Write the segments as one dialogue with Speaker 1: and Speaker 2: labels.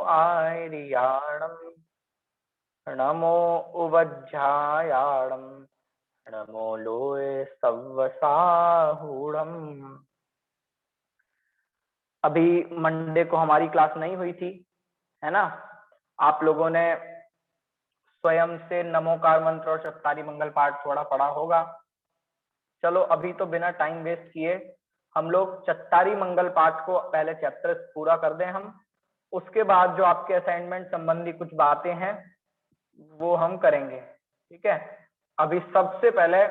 Speaker 1: आर्याणं नमो उवज्झायाणं नमो लोए सव्वसाहूणम्। अभी मंडे को हमारी क्लास नहीं हुई थी, है ना? आप लोगों ने स्वयं से नमोकार मंत्र और चत्तारी मंगल पाठ थोड़ा पढ़ा होगा। चलो अभी तो बिना टाइम वेस्ट किए हम लोग चत्तारी मंगल पाठ को पहले चैप्टर पूरा कर दें हम, उसके बाद जो आपके असाइनमेंट संबंधी कुछ बातें हैं वो हम करेंगे, ठीक है? अभी सबसे पहले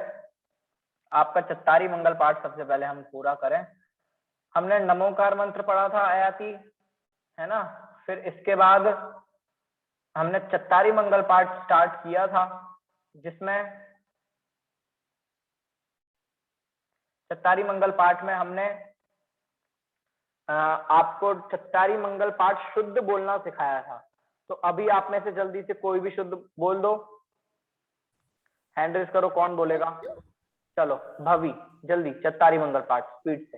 Speaker 1: आपका चत्तारी मंगल पाठ सबसे पहले हम पूरा करें। हमने नमोकार मंत्र पढ़ा था आयाती, है ना? फिर इसके बाद हमने चत्तारी मंगल पाठ स्टार्ट किया था, जिसमें चत्तारी मंगल पाठ में हमने आपको चत्तारी मंगल पाठ शुद्ध बोलना सिखाया था। तो अभी आप में से जल्दी से कोई भी शुद्ध बोल दो, हैंड रेज करो, कौन बोलेगा? चलो भवी जल्दी चत्तारी मंगल पाठ स्पीड से।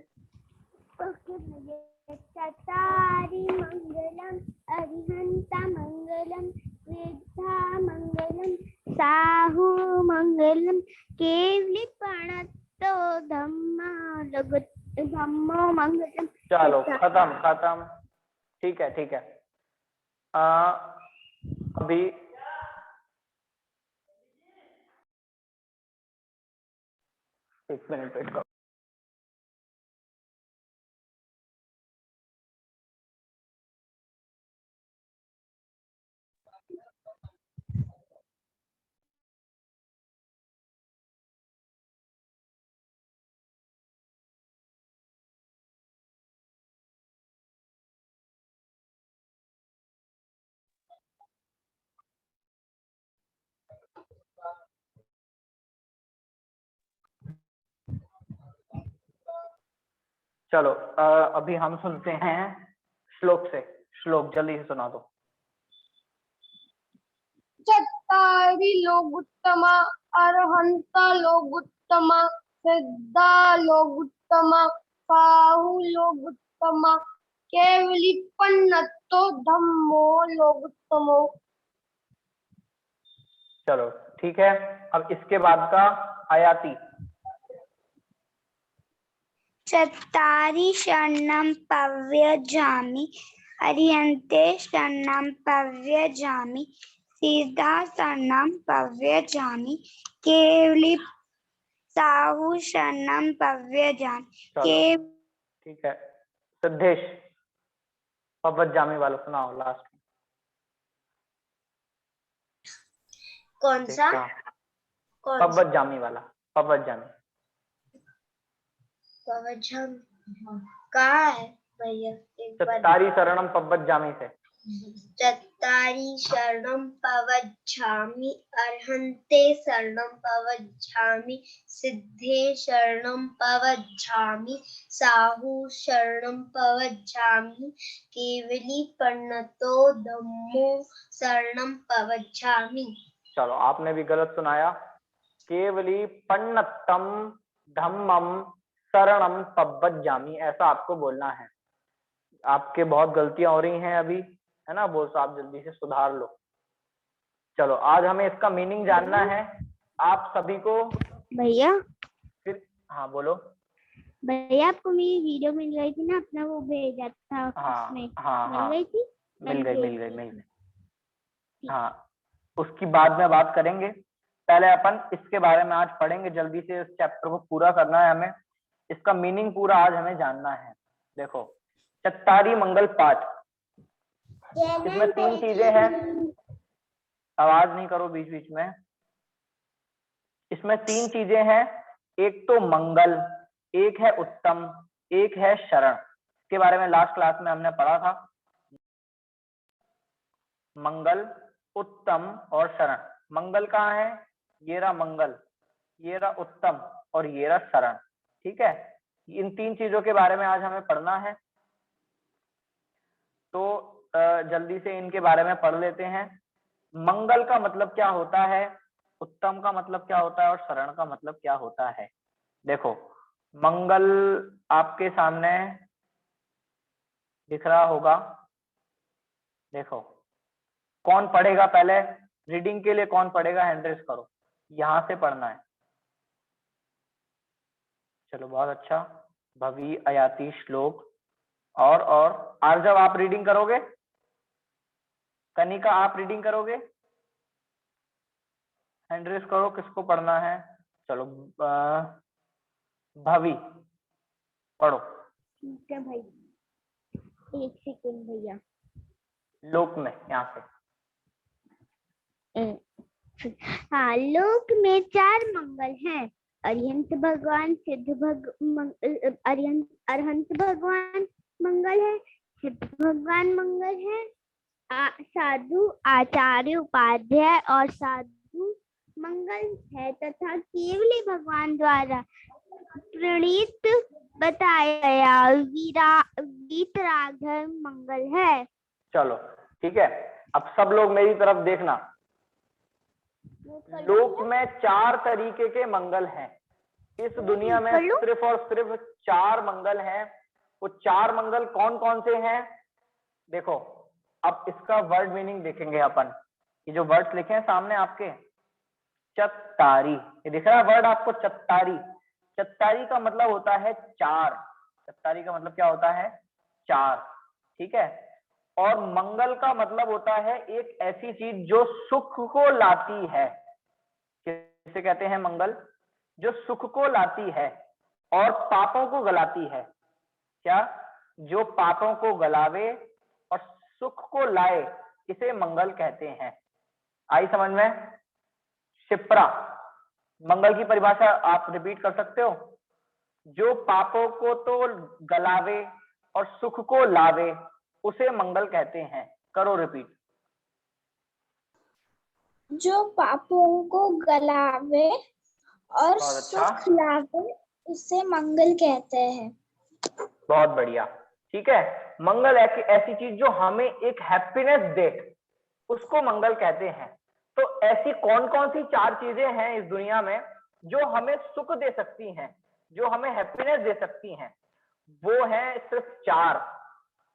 Speaker 2: चत्तारि मंगलम अरिहंता मंगलम वेद्धा मंगलम साहु मंगलम केवली प्रणतो धम्मो मंगलम।
Speaker 1: चलो खत्म। ठीक है ठीक है। अभी एक मिनट वेट करो। चलो अभी हम सुनते हैं श्लोक से। श्लोक जल्दी से सुना दो।
Speaker 2: चत्तारि लोगुत्तमा अरहंता लोगुत्तमा सिद्धा लोगुत्तमा साहु लोगुत्तमा केवली पन्नतो धम्मो लोगुत्तमो।
Speaker 1: चलो ठीक है। अब इसके बाद का आयाती।
Speaker 2: चत्तारि शरणं पव्यजामि अरिहन्ते शरणं पव्यजामि सिद्धा शरणं पव्यजामि केवली साहु शरणं पव्यजामि।
Speaker 1: ठीक है सिद्धेश पव्वजामी वाला सुनाओ लास्ट में।
Speaker 2: कौन सा?
Speaker 1: पव्वजामी वाला। पव्वजामी
Speaker 2: कहाँ है भैया?
Speaker 1: चत्तारी शरणम पव्वजामी से।
Speaker 2: चत्तारि शरणं पवज्झामि अरहन्ते शरणं पवज्झामि सिद्धे शरणं पवज्झामि साहु शरणं पवज्झामि केवली प्रणतो धम्मो शरणं पवज्झामि। चलो
Speaker 1: आपने भी गलत सुनाया। केवली पन्नतम धम्मम शरणम पव्वजामी ऐसा आपको बोलना है। आपके बहुत गलतियां हो रही हैं अभी, है ना? बोल तो आप जल्दी से सुधार लो। चलो आज हमें इसका मीनिंग जानना है आप सभी को।
Speaker 2: भैया
Speaker 1: फिर हाँ बोलो।
Speaker 2: भैया आपको मेरी वीडियो मिल गई थी ना, अपना वो भेजा था उसमें। मिल गई थी?
Speaker 1: मिल गई। हाँ उसकी बाद में बात करेंगे। पहले अपन इसके बारे में आज पढ़ेंगे, जल्दी से इस चैप्टर को पूरा करना है हमें। इसका मीनिंग पूरा आज हमें जानना है। देखो चत्तारी मंगल पाठ, इसमें 3 चीजें हैं। आवाज नहीं करो बीच बीच में। इसमें 3 चीजें हैं। एक तो मंगल, एक है उत्तम, एक है शरण। इसके बारे में लास्ट क्लास में हमने पढ़ा था। मंगल, उत्तम और शरण। मंगल कहाँ है? ये रहा मंगल, ये रहा उत्तम और ये रहा शरण। ठीक है, इन 3 चीजों के बारे में आज हमें पढ़ना है। तो जल्दी से इनके बारे में पढ़ लेते हैं। मंगल का मतलब क्या होता है, उत्तम का मतलब क्या होता है और शरण का मतलब क्या होता है। देखो मंगल आपके सामने दिख रहा होगा, देखो कौन पढ़ेगा पहले, रीडिंग के लिए कौन पढ़ेगा, हैंड रेज करो, यहां से पढ़ना है। चलो बहुत अच्छा, भवी, अयाति, श्लोक, और आर्जव आप रीडिंग करोगे, कनिका आप रीडिंग करोगे, हैंड रेज करो किसको पढ़ना है। चलो भवी पढ़ो।
Speaker 2: ठीक है भाई, एक सेकंड भैया।
Speaker 1: लोक में यहाँ से।
Speaker 2: हाँ, लोक में 4 मंगल हैं। अरिहंत भगवान, अरहंत भगवान मंगल है, सिद्ध भगवान मंगल है, साधु, आचार्य, उपाध्याय और साधु मंगल है, तथा केवली भगवान द्वारा प्रणीत बताया गया वीतराग मंगल है।
Speaker 1: चलो ठीक है, अब सब लोग मेरी तरफ देखना। लोक में 4 तरीके के मंगल हैं। इस दुनिया में सिर्फ और सिर्फ 4 मंगल हैं। वो 4 मंगल कौन कौन से हैं? देखो अब इसका वर्ड मीनिंग देखेंगे अपन। ये जो वर्ड्स लिखे हैं सामने आपके, चत्तारी, ये दिख रहा है वर्ड आपको, चत्तारी। चत्तारी का मतलब होता है 4। चत्तारी का मतलब क्या होता है? 4। ठीक है। और मंगल का मतलब होता है एक ऐसी चीज जो सुख को लाती है। किसे कहते हैं? मंगल। जो सुख को लाती है और पापों को गलाती है। क्या? जो पापों को गलावे और सुख को लाए, इसे मंगल कहते हैं। आई समझ में? शिप्रा, मंगल की परिभाषा आप रिपीट कर सकते हो? जो पापों को तो गलावे और सुख को लावे, उसे मंगल कहते हैं। करो रिपीट।
Speaker 3: जो पापों को गलावे और सुख लावे, उसे मंगल कहते हैं।
Speaker 1: बहुत बढ़िया। ठीक है, मंगल ऐसी चीज जो हमें एक हैप्पीनेस दे, उसको मंगल कहते हैं। तो ऐसी कौन कौन सी 4 चीजें हैं इस दुनिया में जो हमें सुख दे सकती हैं, जो हमें हैप्पीनेस दे सकती हैं? वो है सिर्फ 4।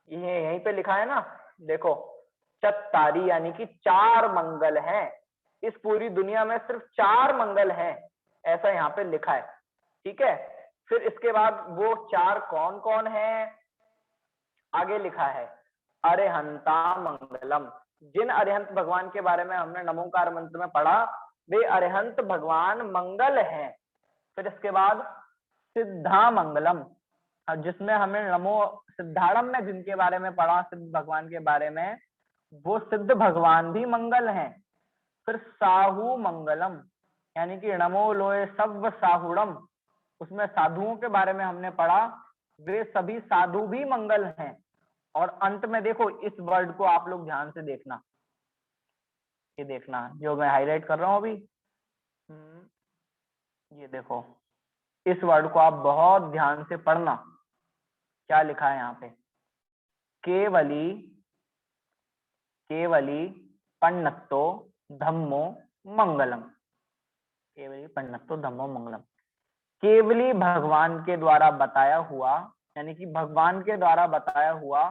Speaker 1: ये यहीं पे लिखा है ना, देखो, चत्तारी, यानी कि 4 मंगल हैं। इस पूरी दुनिया में सिर्फ 4 मंगल हैं, ऐसा यहाँ पे लिखा है। ठीक है, फिर इसके बाद वो 4 कौन कौन है? आगे लिखा है अरिहंता मंगलम। जिन अरिहंत भगवान के बारे में हमने नमोकार मंत्र में पढ़ा, वे अरिहंत भगवान मंगल हैं। फिर इसके बाद सिद्धा मंगलम, जिसमें हमने नमो सिद्धारम में जिनके बारे में पढ़ा, सिद्ध भगवान के बारे में, वो सिद्ध भगवान भी मंगल हैं। फिर साहू मंगलम, यानी कि नमो लोए सव्व साहुड़म, उसमें साधुओं के बारे में हमने पढ़ा, वे सभी साधु भी मंगल हैं। और अंत में देखो, इस वर्ड को आप लोग ध्यान से देखना, ये देखना जो मैं हाईलाइट कर रहा हूं अभी, ये देखो, इस वर्ड को आप बहुत ध्यान से पढ़ना। क्या लिखा है यहाँ पे? केवली केवली पन्नत्तो धम्मो मंगलम। केवली पन्नत्तो धम्मो मंगलम। केवली भगवान के द्वारा बताया हुआ, यानी कि भगवान के द्वारा बताया हुआ,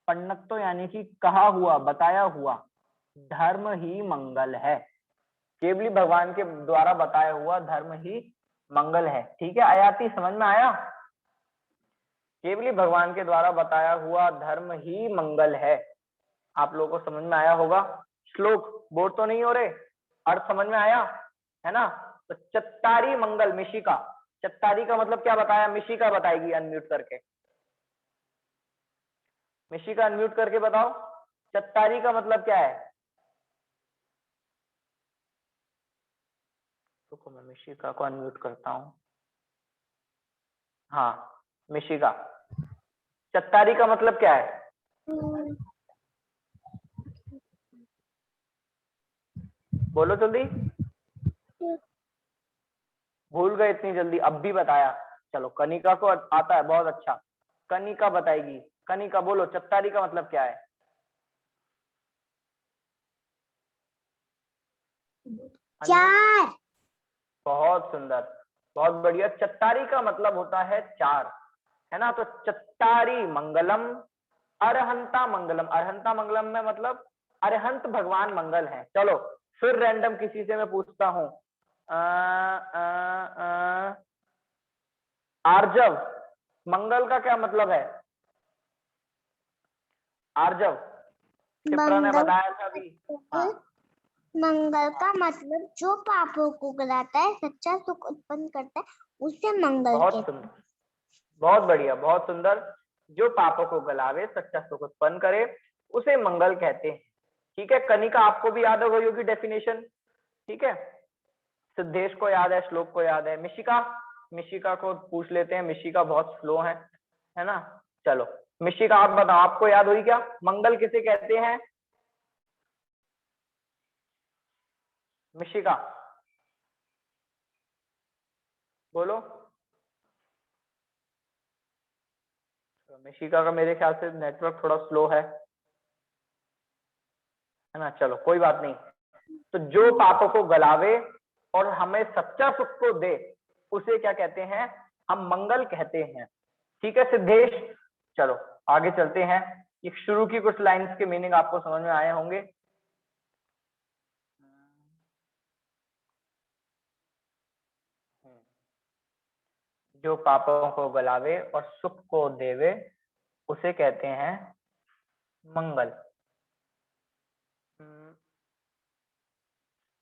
Speaker 1: पन्नत्तो यानी कि कहा हुआ, बताया हुआ धर्म ही मंगल है। केवली भगवान के द्वारा बताया हुआ धर्म ही मंगल है। ठीक है आयाति, समझ में आया? केवली भगवान के द्वारा बताया हुआ धर्म ही मंगल है। आप लोगों को समझ में आया होगा। श्लोक बोर तो नहीं हो रहे? अर्थ समझ में आया है ना? तो चत्तारी मंगल, मिशिका, चत्तारी का मतलब क्या बताया? मिशिका बताएगी अनम्यूट करके। मिशिका अनम्यूट करके बताओ, चत्तारी का मतलब क्या है? तो मैं मिशिका को अनम्यूट करता हूं। हाँ मिशिका, चत्तारी का मतलब क्या है? बोलो जल्दी। भूल गए इतनी जल्दी? अब भी बताया। चलो कनिका को आता है, बहुत अच्छा, कनिका बताएगी। कनिका बोलो, चत्तारी का मतलब क्या है?
Speaker 3: 4।
Speaker 1: बहुत सुंदर, बहुत बढ़िया। चत्तारी का मतलब होता है 4, है ना? तो चत्तारी मंगलम, अरहंता मंगलम, अरहंता मंगलम में मतलब अरहंत भगवान मंगल है। चलो फिर रैंडम किसी से मैं पूछता हूँ, आर्जव, मंगल का क्या मतलब है? आर्जव, शिप्रा ने बताया था अभी। हाँ।
Speaker 3: मंगल का मतलब जो पापों को गलाता है, सच्चा सुख उत्पन्न करता है, उसे मंगल
Speaker 1: बहुत
Speaker 3: कहते
Speaker 1: सुंदर, बहुत बढ़िया, बहुत सुंदर। जो पापों को गलावे, सच्चा सुख उत्पन्न करे, उसे मंगल कहते हैं। ठीक है, कनिका आपको भी याद होगी डेफिनेशन। ठीक है, सिद्धेश को याद है, श्लोक को याद है, मिशिका, मिशिका को पूछ लेते हैं, मिशिका बहुत स्लो है ना। चलो मिशिका आप बताओ, आपको याद हुई क्या, मंगल किसे कहते हैं? मिशिका बोलो। मिशिका का मेरे ख्याल से नेटवर्क थोड़ा स्लो है ना। चलो कोई बात नहीं। तो जो पापों को गलावे और हमें सच्चा सुख को दे, उसे क्या कहते हैं? हम मंगल कहते हैं। ठीक है सिद्धेश, चलो आगे चलते हैं। ये शुरू की कुछ लाइंस के मीनिंग आपको समझ में आए होंगे। जो पापों को गलावे और सुख को देवे, उसे कहते हैं मंगल।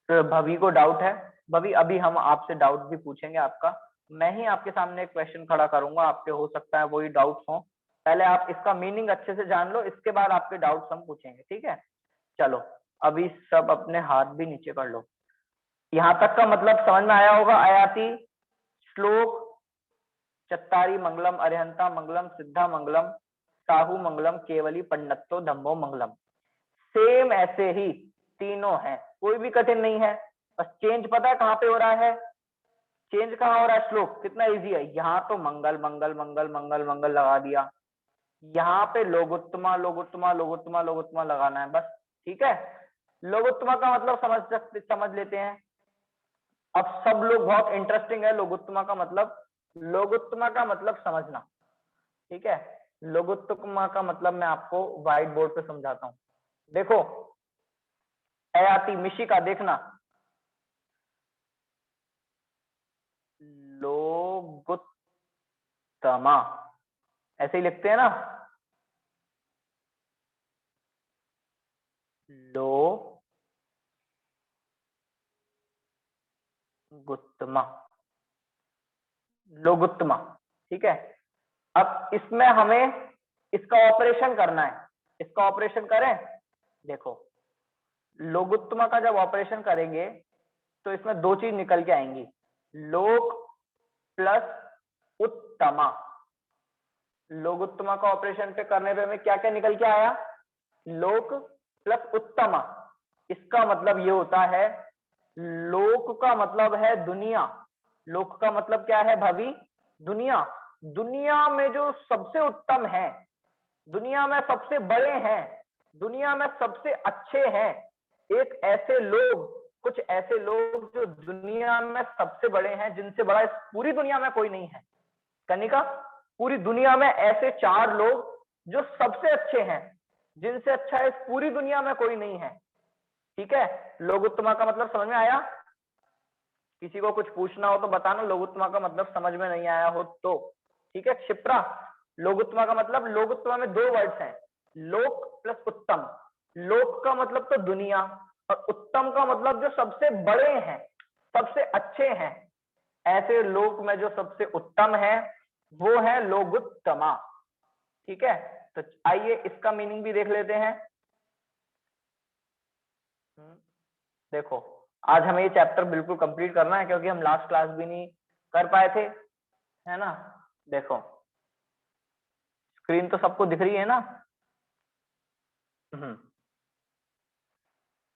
Speaker 1: तो भवी को डाउट है? भवी अभी हम आपसे डाउट भी पूछेंगे आपका। मैं ही आपके सामने एक क्वेश्चन खड़ा करूंगा, आपके हो सकता है वही डाउट्स हो। पहले आप इसका मीनिंग अच्छे से जान लो, इसके बाद आपके डाउट्स हम पूछेंगे। ठीक है, चलो अभी सब अपने हाथ भी नीचे कर लो। यहाँ तक का मतलब समझ में आया होगा? आयाति श्लोक चत्तारी मंगलम, अरिहंता मंगलम, सिद्धा मंगलम, साहू मंगलम, केवली पंडितो धम्मो मंगलम। सेम ऐसे ही तीनों हैं, कोई भी कठिन नहीं है। बस चेंज पता है कहाँ पे हो रहा है? चेंज कहाँ हो रहा है? श्लोक कितना इजी है। यहाँ तो मंगल मंगल मंगल मंगल मंगल लगा दिया, यहाँ पे लोगोत्तमा लोगोत्तमा लोगोत्तमा लोगोत्तमा लगाना है बस। ठीक है, लोगोत्तमा का मतलब समझ लेते हैं। अब सब लोग, बहुत इंटरेस्टिंग है लोगोत्तमा का मतलब। लोगोत्तमा का मतलब समझना। ठीक है, लोगोत्तमा का मतलब मैं आपको व्हाइट बोर्ड पे समझाता हूँ। देखो अयाति मिशिका देखना, लोगोत्तमा ऐसे ही लिखते हैं ना, लोगोत्तमा, लोगोत्तमा। ठीक है, अब इसमें हमें इसका ऑपरेशन करना है। इसका ऑपरेशन करें। देखो लोगोत्तमा का जब ऑपरेशन करेंगे तो इसमें दो चीज निकल के आएंगी, लोक प्लस उत्तमा। लोगोत्तमा का ऑपरेशन पे करने पे हमें क्या क्या निकल के आया? लोक प्लस उत्तमा। इसका मतलब ये होता है, लोक का मतलब है दुनिया। लोक का मतलब क्या है भाभी? दुनिया। दुनिया में जो सबसे उत्तम है, दुनिया में सबसे बड़े हैं, दुनिया में सबसे अच्छे हैं, एक ऐसे लोग, कुछ ऐसे लोग जो दुनिया में सबसे बड़े हैं, जिनसे बड़ा इस पूरी दुनिया में कोई नहीं है। कनिका, पूरी दुनिया में ऐसे 4 लोग जो सबसे अच्छे हैं, जिनसे अच्छा इस पूरी दुनिया में कोई नहीं है। ठीक है, लोगोत्तमा का मतलब समझ में आया? किसी को कुछ पूछना हो तो बताना, लोगोत्तमा का मतलब समझ में नहीं आया हो तो। ठीक है क्षिप्रा, लोगोत्तमा का मतलब, लोगोत्तमा में 2 वर्ड्स हैं, लोक प्लस उत्तम। लोक का मतलब तो दुनिया, और उत्तम का मतलब जो सबसे बड़े हैं, सबसे अच्छे हैं। ऐसे लोक में जो सबसे उत्तम है वो है लोगोत्तमा। ठीक है, तो आइए इसका मीनिंग भी देख लेते हैं। देखो आज हमें ये चैप्टर बिल्कुल कंप्लीट करना है, क्योंकि हम लास्ट क्लास भी नहीं कर पाए थे, है ना। देखो स्क्रीन तो सबको दिख रही है ना?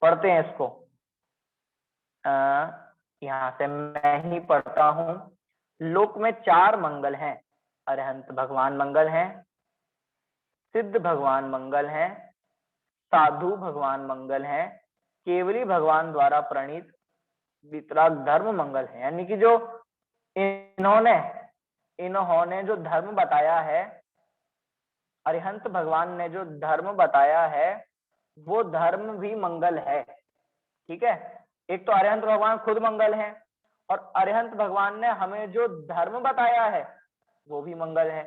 Speaker 1: पढ़ते हैं इसको। यहाँ से मैं ही पढ़ता हूं। लोक में 4 मंगल हैं, अरहंत भगवान मंगल हैं, सिद्ध भगवान मंगल हैं, साधु भगवान मंगल हैं, केवली भगवान द्वारा प्रणीत वितराग धर्म मंगल है। यानी कि जो इन्होंने जो धर्म बताया है, अरिहंत भगवान ने जो धर्म बताया है वो धर्म भी मंगल है। ठीक है, एक तो अरिहंत भगवान खुद मंगल है और अरिहंत भगवान ने हमें जो धर्म बताया है वो भी मंगल है।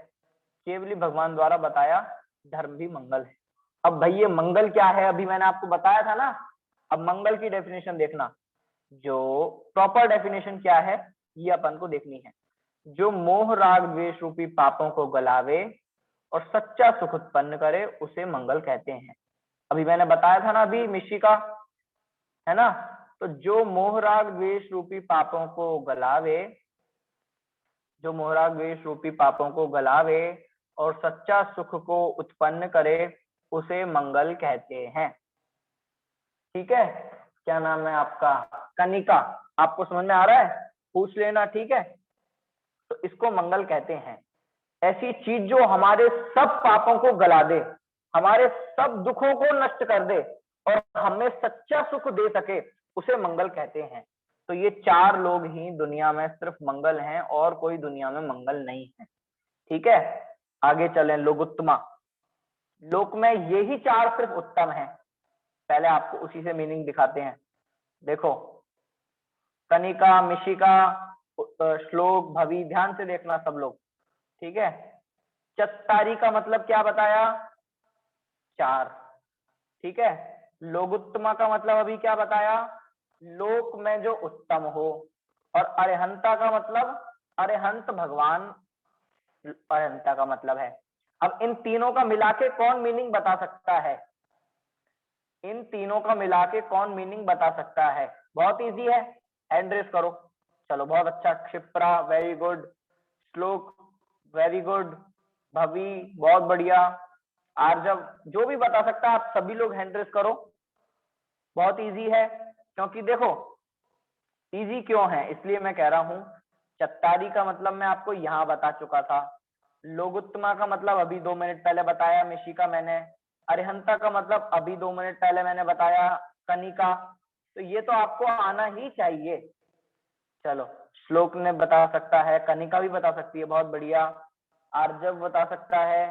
Speaker 1: केवली भगवान द्वारा बताया धर्म भी मंगल है। अब भाई ये मंगल क्या है, अभी मैंने आपको बताया था ना। अब मंगल की डेफिनेशन देखना, जो प्रॉपर डेफिनेशन क्या है ये अपन को देखनी है। जो मोह राग द्वेष रूपी पापों को गलावे और सच्चा सुख उत्पन्न करे उसे मंगल कहते हैं। अभी मैंने बताया था ना अभी मिशिका, है ना। तो जो मोह राग द्वेष रूपी पापों को गलावे, जो मोह राग द्वेष रूपी पापों को गलावे और सच्चा सुख को उत्पन्न करे उसे मंगल कहते हैं। ठीक है, क्या नाम है आपका? कनिका। आपको समझ में आ रहा है? पूछ लेना, ठीक है। तो इसको मंगल कहते हैं। ऐसी चीज जो हमारे सब पापों को गला दे, हमारे सब दुखों को नष्ट कर दे और हमें सच्चा सुख दे सके उसे मंगल कहते हैं। तो ये चार लोग ही दुनिया में सिर्फ मंगल हैं और कोई दुनिया में मंगल नहीं है। ठीक है, आगे चलें। लोकोत्तमा, लोक में यही चार सिर्फ उत्तम है। पहले आपको उसी से मीनिंग दिखाते हैं। देखो, कनिका, मिशिका, श्लोक, भवि, ध्यान से देखना सब लोग। ठीक है, चत्तारी का मतलब क्या बताया? चार। ठीक है, लोकोत्तमा का मतलब अभी क्या बताया? लोक में जो उत्तम हो। और अरिहंता का मतलब अरिहंत भगवान, अरिहंता का मतलब है। अब इन तीनों का मिला के कौन मीनिंग बता सकता है? इन तीनों का मिला के कौन मीनिंग बता सकता है? बहुत इजी है, हैंड रेस करो। चलो, बहुत अच्छा। Kshipra, very good. श्लोक, वेरी गुड। भवि, बहुत बढ़िया। आर्जव, जो भी बता सकता है आप सभी लोग हैंड रेस करो। बहुत इजी है, क्योंकि देखो इजी क्यों है इसलिए मैं कह रहा हूं। चत्तारी का मतलब मैं आपको यहाँ बता चुका था। लोकोत्तमा का मतलब अभी 2 मिनट पहले बताया मिशिका मैंने। अरिहंता का मतलब अभी 2 मिनट पहले मैंने बताया कनिका। तो ये तो आपको आना ही चाहिए। चलो, श्लोक ने बता सकता है, कनिका भी बता सकती है, बहुत बढ़िया। आर्जव बता सकता है।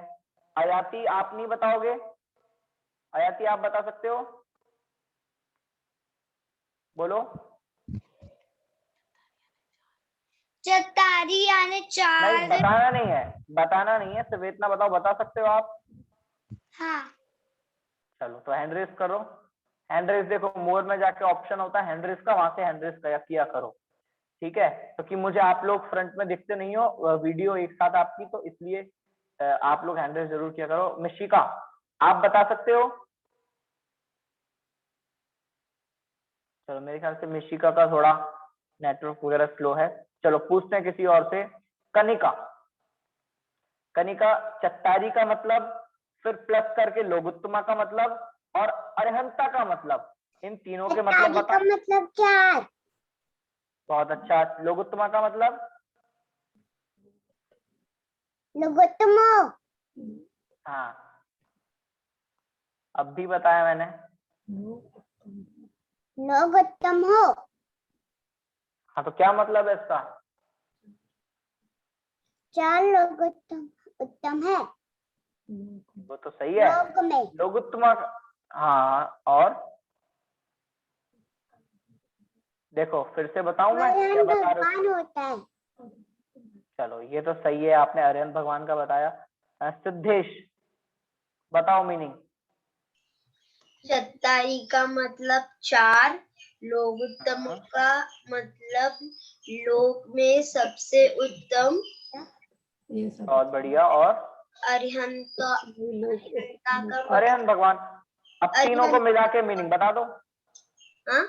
Speaker 1: आयाति, आप नहीं बताओगे? आयाति, आप बता सकते हो? बोलो।
Speaker 3: चत्तारी यानी चार।
Speaker 1: नहीं, बताना नहीं है, बताना नहीं है, सिर्फ इतना बताओ, बता सकते हो आप?
Speaker 3: हाँ।
Speaker 1: चलो, तो हैंड रेस करो। हैंड रेस देखो, मोर में जाके ऑप्शन होता है हैंड रेस का, वहां से हैंड रेस किया करो। ठीक है, क्योंकि मुझे आप लोग फ्रंट में दिखते नहीं हो, वीडियो एक साथ आपकी, तो इसलिए आप लोग हैंड रेस जरूर किया करो। मिशिका, आप बता सकते हो? चलो, मेरे ख्याल से मिशिका का थोड़ा नेटवर्क वगैरह स्लो है। चलो, पूछते हैं किसी और से। कनिका, कनिका, चत्तारी का मतलब, फिर प्लस करके लोकोत्तमा का मतलब और अरिहंता का मतलब, इन तीनों के मतलब बता।
Speaker 3: का मतलब चार।
Speaker 1: बहुत अच्छा। लोकोत्तमा का मतलब?
Speaker 3: लोकोत्तमा।
Speaker 1: हाँ, अब भी बताया मैंने।
Speaker 3: लोकोत्तम हो।
Speaker 1: हाँ, तो क्या मतलब है इसका?
Speaker 3: चार लोकोत्तम उत्तम है।
Speaker 1: वो तो सही है।
Speaker 3: लोक में।
Speaker 1: लोकोत्तमा, हाँ, और देखो फिर से बताऊं मैं क्या बता रहा हूँ?
Speaker 3: होता है।
Speaker 1: चलो, ये तो सही है, आपने अरिहंत भगवान का बताया। सिद्धेश, बताओ मीनिंग।
Speaker 4: चत्तारी का मतलब चार, लोकोत्तम का मतलब लोक में सबसे उत्तम।
Speaker 1: बहुत बढ़िया। और
Speaker 4: अरिहंत
Speaker 1: अरिहंत भगवान। अब तीनों को मिला के मीनिंग बता दो।
Speaker 4: हाँ?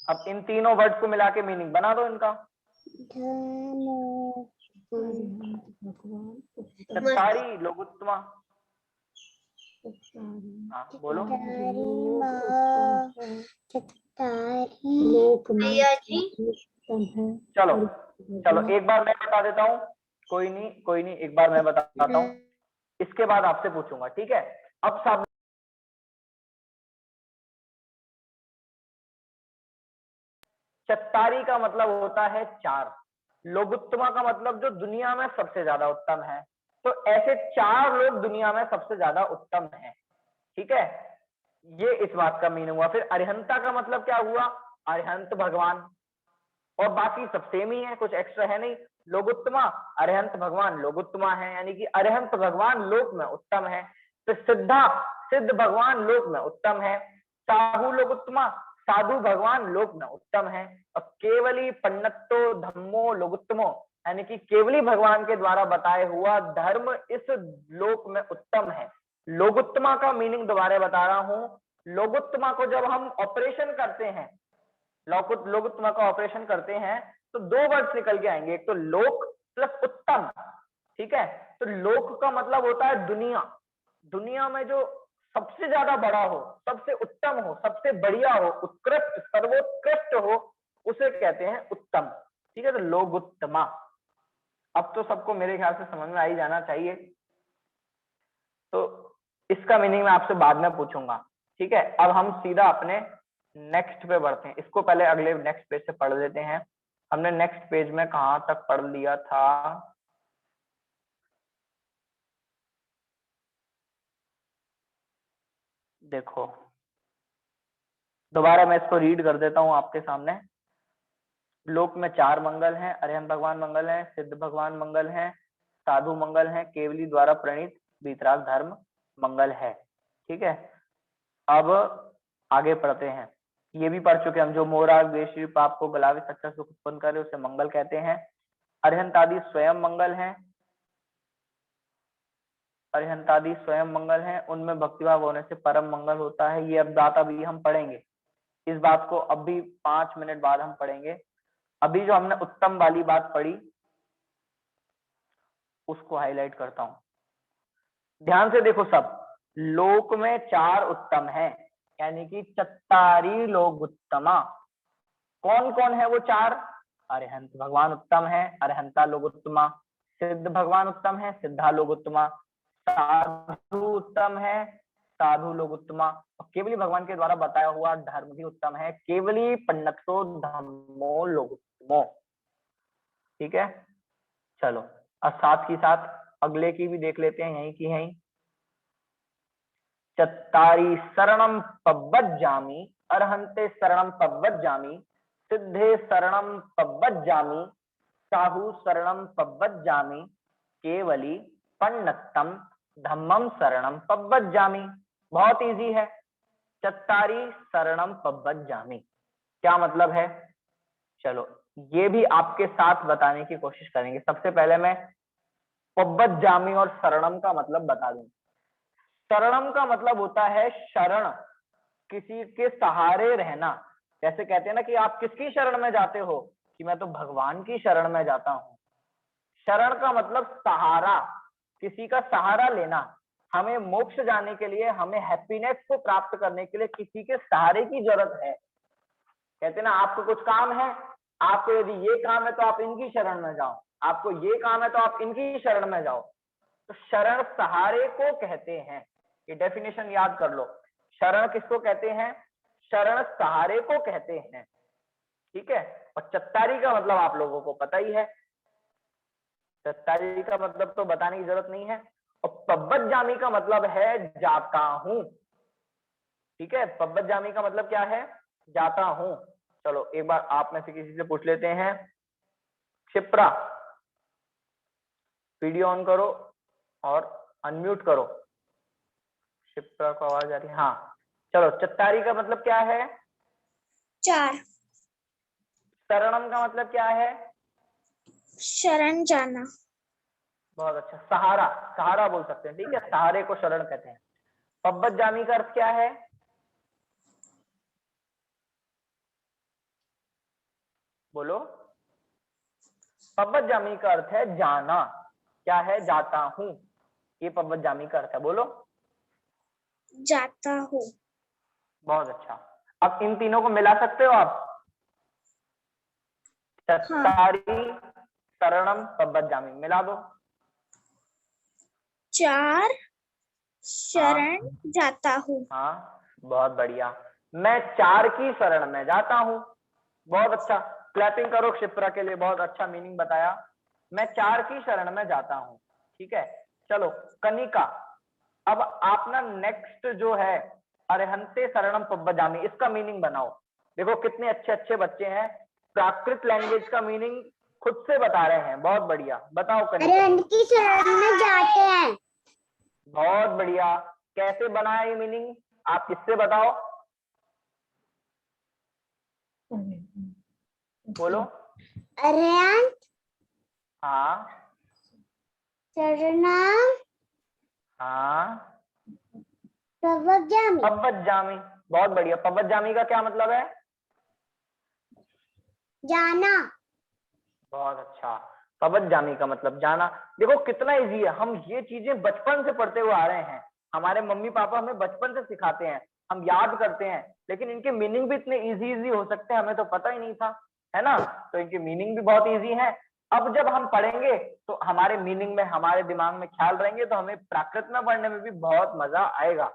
Speaker 1: अब इन तीनों वर्ड को मिला के मीनिंग बना दो इनका। चत्तारी, लोकोत्तमा। हाँ, बोलो।
Speaker 4: भैया जी,
Speaker 1: चलो चलो, एक बार मैं बता देता हूँ। कोई नहीं, कोई नहीं, एक बार मैं बताता हूँ, इसके बाद आपसे पूछूंगा, ठीक है। अब सब चत्तारी का मतलब होता है चार। लोकोत्तमा का मतलब जो दुनिया में सबसे ज्यादा उत्तम है। तो ऐसे 4 लोग दुनिया में सबसे ज्यादा उत्तम हैं। ठीक है, ये इस बात का मीनिंग हुआ। फिर अरिहंता का मतलब क्या हुआ? अरिहंत भगवान, और बाकी सब सेम ही है, कुछ एक्स्ट्रा है नहीं। लोकोत्तमा, अरिहंत भगवान लोकोत्तमा है, यानी कि अरिहंत भगवान लोक में उत्तम है। तो सिद्धा, सिद्ध भगवान लोक में उत्तम है। साहु लोकोत्तमा, साधु भगवान लोक में उत्तम है। और केवली पन्नतो धम्मो लोकोत्तमो, यानी कि केवली भगवान के द्वारा बताया हुआ धर्म इस लोक में उत्तम है। लोकोत्तमा का मीनिंग दोबारा बता रहा हूं, लोकोत्तमा को जब हम ऑपरेशन करते हैं, लोकोत्तमा का ऑपरेशन करते हैं, तो 2 वर्ड्स निकल के आएंगे, एक तो लोक प्लस उत्तम। ठीक है, तो लोक का मतलब होता है दुनिया, दुनिया में जो सबसे ज्यादा बड़ा हो, सबसे उत्तम हो, सबसे बढ़िया हो, उत्कृष्ट सर्वोत्कृष्ट हो, उसे कहते हैं उत्तम। ठीक है, तो लोकोत्तमा। अब तो सबको मेरे ख्याल से समझ में आ ही जाना चाहिए, तो इसका मीनिंग मैं आपसे बाद में पूछूंगा। ठीक है, अब हम सीधा अपने नेक्स्ट पे बढ़ते हैं। इसको पहले अगले नेक्स्ट पेज से पढ़ लेते हैं। हमने नेक्स्ट पेज में कहां तक पढ़ लिया था? देखो, दोबारा मैं इसको रीड कर देता हूं आपके सामने। लोक में 4 मंगल हैं, अरिहंत भगवान मंगल हैं, सिद्ध भगवान मंगल हैं, साधु मंगल हैं, केवली द्वारा प्रणीत वीतराग धर्म मंगल है। ठीक है, अब आगे पढ़ते हैं। ये भी पढ़ चुके हम, जो मोराग देशी पाप को गलावे सच्चा सुख उत्पन्न करे उसे मंगल कहते हैं। अरिहंत आदि स्वयं मंगल हैं, अरिहंत आदि स्वयं मंगल हैं, उनमें भक्तिभाव होने से परम मंगल होता है। ये अब बात अभी हम पढ़ेंगे, इस बात को अभी 5 मिनट बाद हम पढ़ेंगे। अभी जो हमने उत्तम वाली बात पढ़ी उसको हाईलाइट करता हूं, ध्यान से देखो सब। लोक में 4 उत्तम हैं, यानी कि चत्तारी लोक उत्तमा। कौन कौन है वो 4? अरिहंत भगवान उत्तम है, अरिहंता लोक उत्तमा। सिद्ध भगवान उत्तम है, सिद्धा लोक उत्तमा। साधु उत्तम है, साधु लोक उत्तमा। और केवली भगवान के द्वारा बताया हुआ धर्म भी उत्तम है, केवली पन्नतो धम्मो लोक उत्तमो। ठीक है, चलो और साथ ही साथ अगले की भी देख लेते हैं, यहीं की यहीं। चत्तारी शरणम पव्वज्जामि, अरहंते शरणम पव्वज्जामि, सिद्धे शरणम पव्वज्जामि, साहु शरणम पव्वज्जामि, केवली पन्नतम धम्मम शरणम पव्वज्जामि। बहुत इजी है, चत्तारी शरणम पव्वज्जामि क्या मतलब है? चलो ये भी आपके साथ बताने की कोशिश करेंगे। सबसे पहले मैं पव्वज्जामि और शरणम का मतलब बता दूं। शरणम का मतलब होता है शरण, किसी के सहारे रहना। जैसे कहते हैं ना कि आप किसकी शरण में जाते हो, कि मैं तो भगवान की शरण में जाता हूँ। शरण का मतलब सहारा, किसी का सहारा लेना। हमें मोक्ष जाने के लिए, हमें हैप्पीनेस को प्राप्त करने के लिए किसी के सहारे की जरूरत है। कहते हैं ना, आपको कुछ काम है, आपको यदि ये काम है तो आप इनकी शरण में जाओ, आपको ये काम है तो आप इनकी शरण में जाओ। तो शरण सहारे को कहते हैं, ये डेफिनेशन याद कर लो। शरण किसको कहते हैं? शरण सहारे को कहते हैं। ठीक है, और चत्तारी का मतलब आप लोगों को पता ही है, चत्तारी का मतलब तो बताने की जरूरत नहीं है। और पव्वज्जामि का मतलब है जाता हूं। ठीक है, पव्वज्जामि का मतलब क्या है? जाता हूं। चलो एक बार आप में से किसी से पूछ लेते हैं। क्षिप्रा, वीडियो ऑन करो और अनम्यूट करो। क्षिप्रा को आवाज आ रही है? हाँ, चलो चत्तारी का मतलब क्या है?
Speaker 3: 4।
Speaker 1: शरणम का मतलब क्या है?
Speaker 3: शरण जाना।
Speaker 1: बहुत अच्छा, सहारा, सहारा बोल सकते हैं। ठीक है, सहारे को शरण कहते हैं। पव्वज्जामि का अर्थ क्या है? बोलो। पव्वज्जामि का अर्थ है जाना। क्या है? जाता हूं, ये पव्वज्जामि का अर्थ है। बोलो।
Speaker 3: जाता हूँ।
Speaker 1: बहुत अच्छा, अब इन तीनों को मिला सकते हो आप? चत्तारी शरणम पव्वज्जामि मिला दो।
Speaker 3: 4 शरण जाता हूँ।
Speaker 1: हाँ, बहुत बढ़िया। मैं 4 की शरण में जाता हूँ। बहुत अच्छा, क्लैपिंग करो क्षिप्रा के लिए, बहुत अच्छा मीनिंग बताया। मैं 4 की शरण में जाता हूँ। ठीक है, चलो कनिका, अब आप ना नेक्स्ट जो है अरहंते शरणम पब्बजामि, इसका मीनिंग बनाओ। देखो कितने अच्छे अच्छे बच्चे हैं, प्राकृत लैंग्वेज का मीनिंग खुद से बता रहे हैं, बहुत बढ़िया। बताओ कनिका।
Speaker 3: अरहंत की शरण में जाते हैं।
Speaker 1: बहुत बढ़िया। कैसे बनाया ये मीनिंग, आप किससे बताओ, बोलो।
Speaker 3: अरहंत
Speaker 1: हाँ
Speaker 3: शरणम
Speaker 1: हाँ,
Speaker 3: पब्बजामि।
Speaker 1: पब्बजामि, बहुत बढ़िया। पब्बजामि का क्या मतलब है,
Speaker 3: जाना।
Speaker 1: बहुत अच्छा। पब्बजामि का मतलब जाना। देखो कितना इजी है, हम ये चीजें बचपन से पढ़ते हुए आ रहे हैं, हमारे मम्मी पापा हमें बचपन से सिखाते हैं, हम याद करते हैं, लेकिन इनके मीनिंग भी इतने इजी इजी हो सकते हैं, हमें तो पता ही नहीं था, है ना। तो इनके मीनिंग भी बहुत इजी है। अब जब हम पढ़ेंगे तो हमारे मीनिंग में, हमारे दिमाग में ख्याल रहेंगे, तो हमें प्राकृत में पढ़ने में भी बहुत मजा आएगा।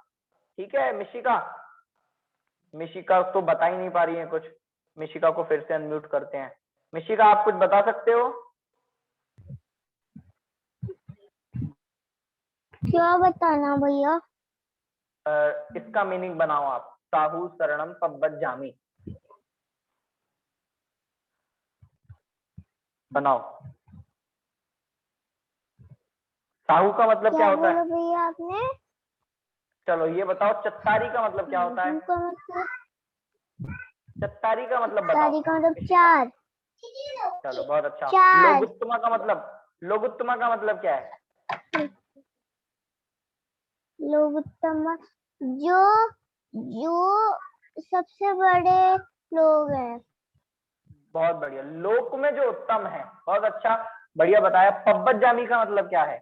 Speaker 1: ठीक है मिशिका, मिशिका तो बता ही नहीं पा रही है कुछ, मिशिका को फिर से अनम्यूट करते हैं। मिशिका आप कुछ बता सकते हो?
Speaker 3: क्या बताना भैया?
Speaker 1: इसका मीनिंग बनाओ आप, साहू शरणम पब्बजामि, बनाओ। साहू का मतलब क्या होता है?
Speaker 3: भैया आपने?
Speaker 1: चलो ये बताओ, चत्तारी का मतलब क्या होता है? चत्तारी का मतलब बताओ।
Speaker 3: का मतलब चार।
Speaker 1: चलो बहुत अच्छा।
Speaker 3: चार।
Speaker 1: लोगुत्तमा का मतलब, लोगुत्तमा का मतलब क्या है?
Speaker 3: लोगुत्तम जो जो सबसे बड़े लोग हैं।
Speaker 1: बहुत बढ़िया, लोक में जो उत्तम है, बहुत अच्छा, बढ़िया बताया। पब्बजामि का मतलब क्या है?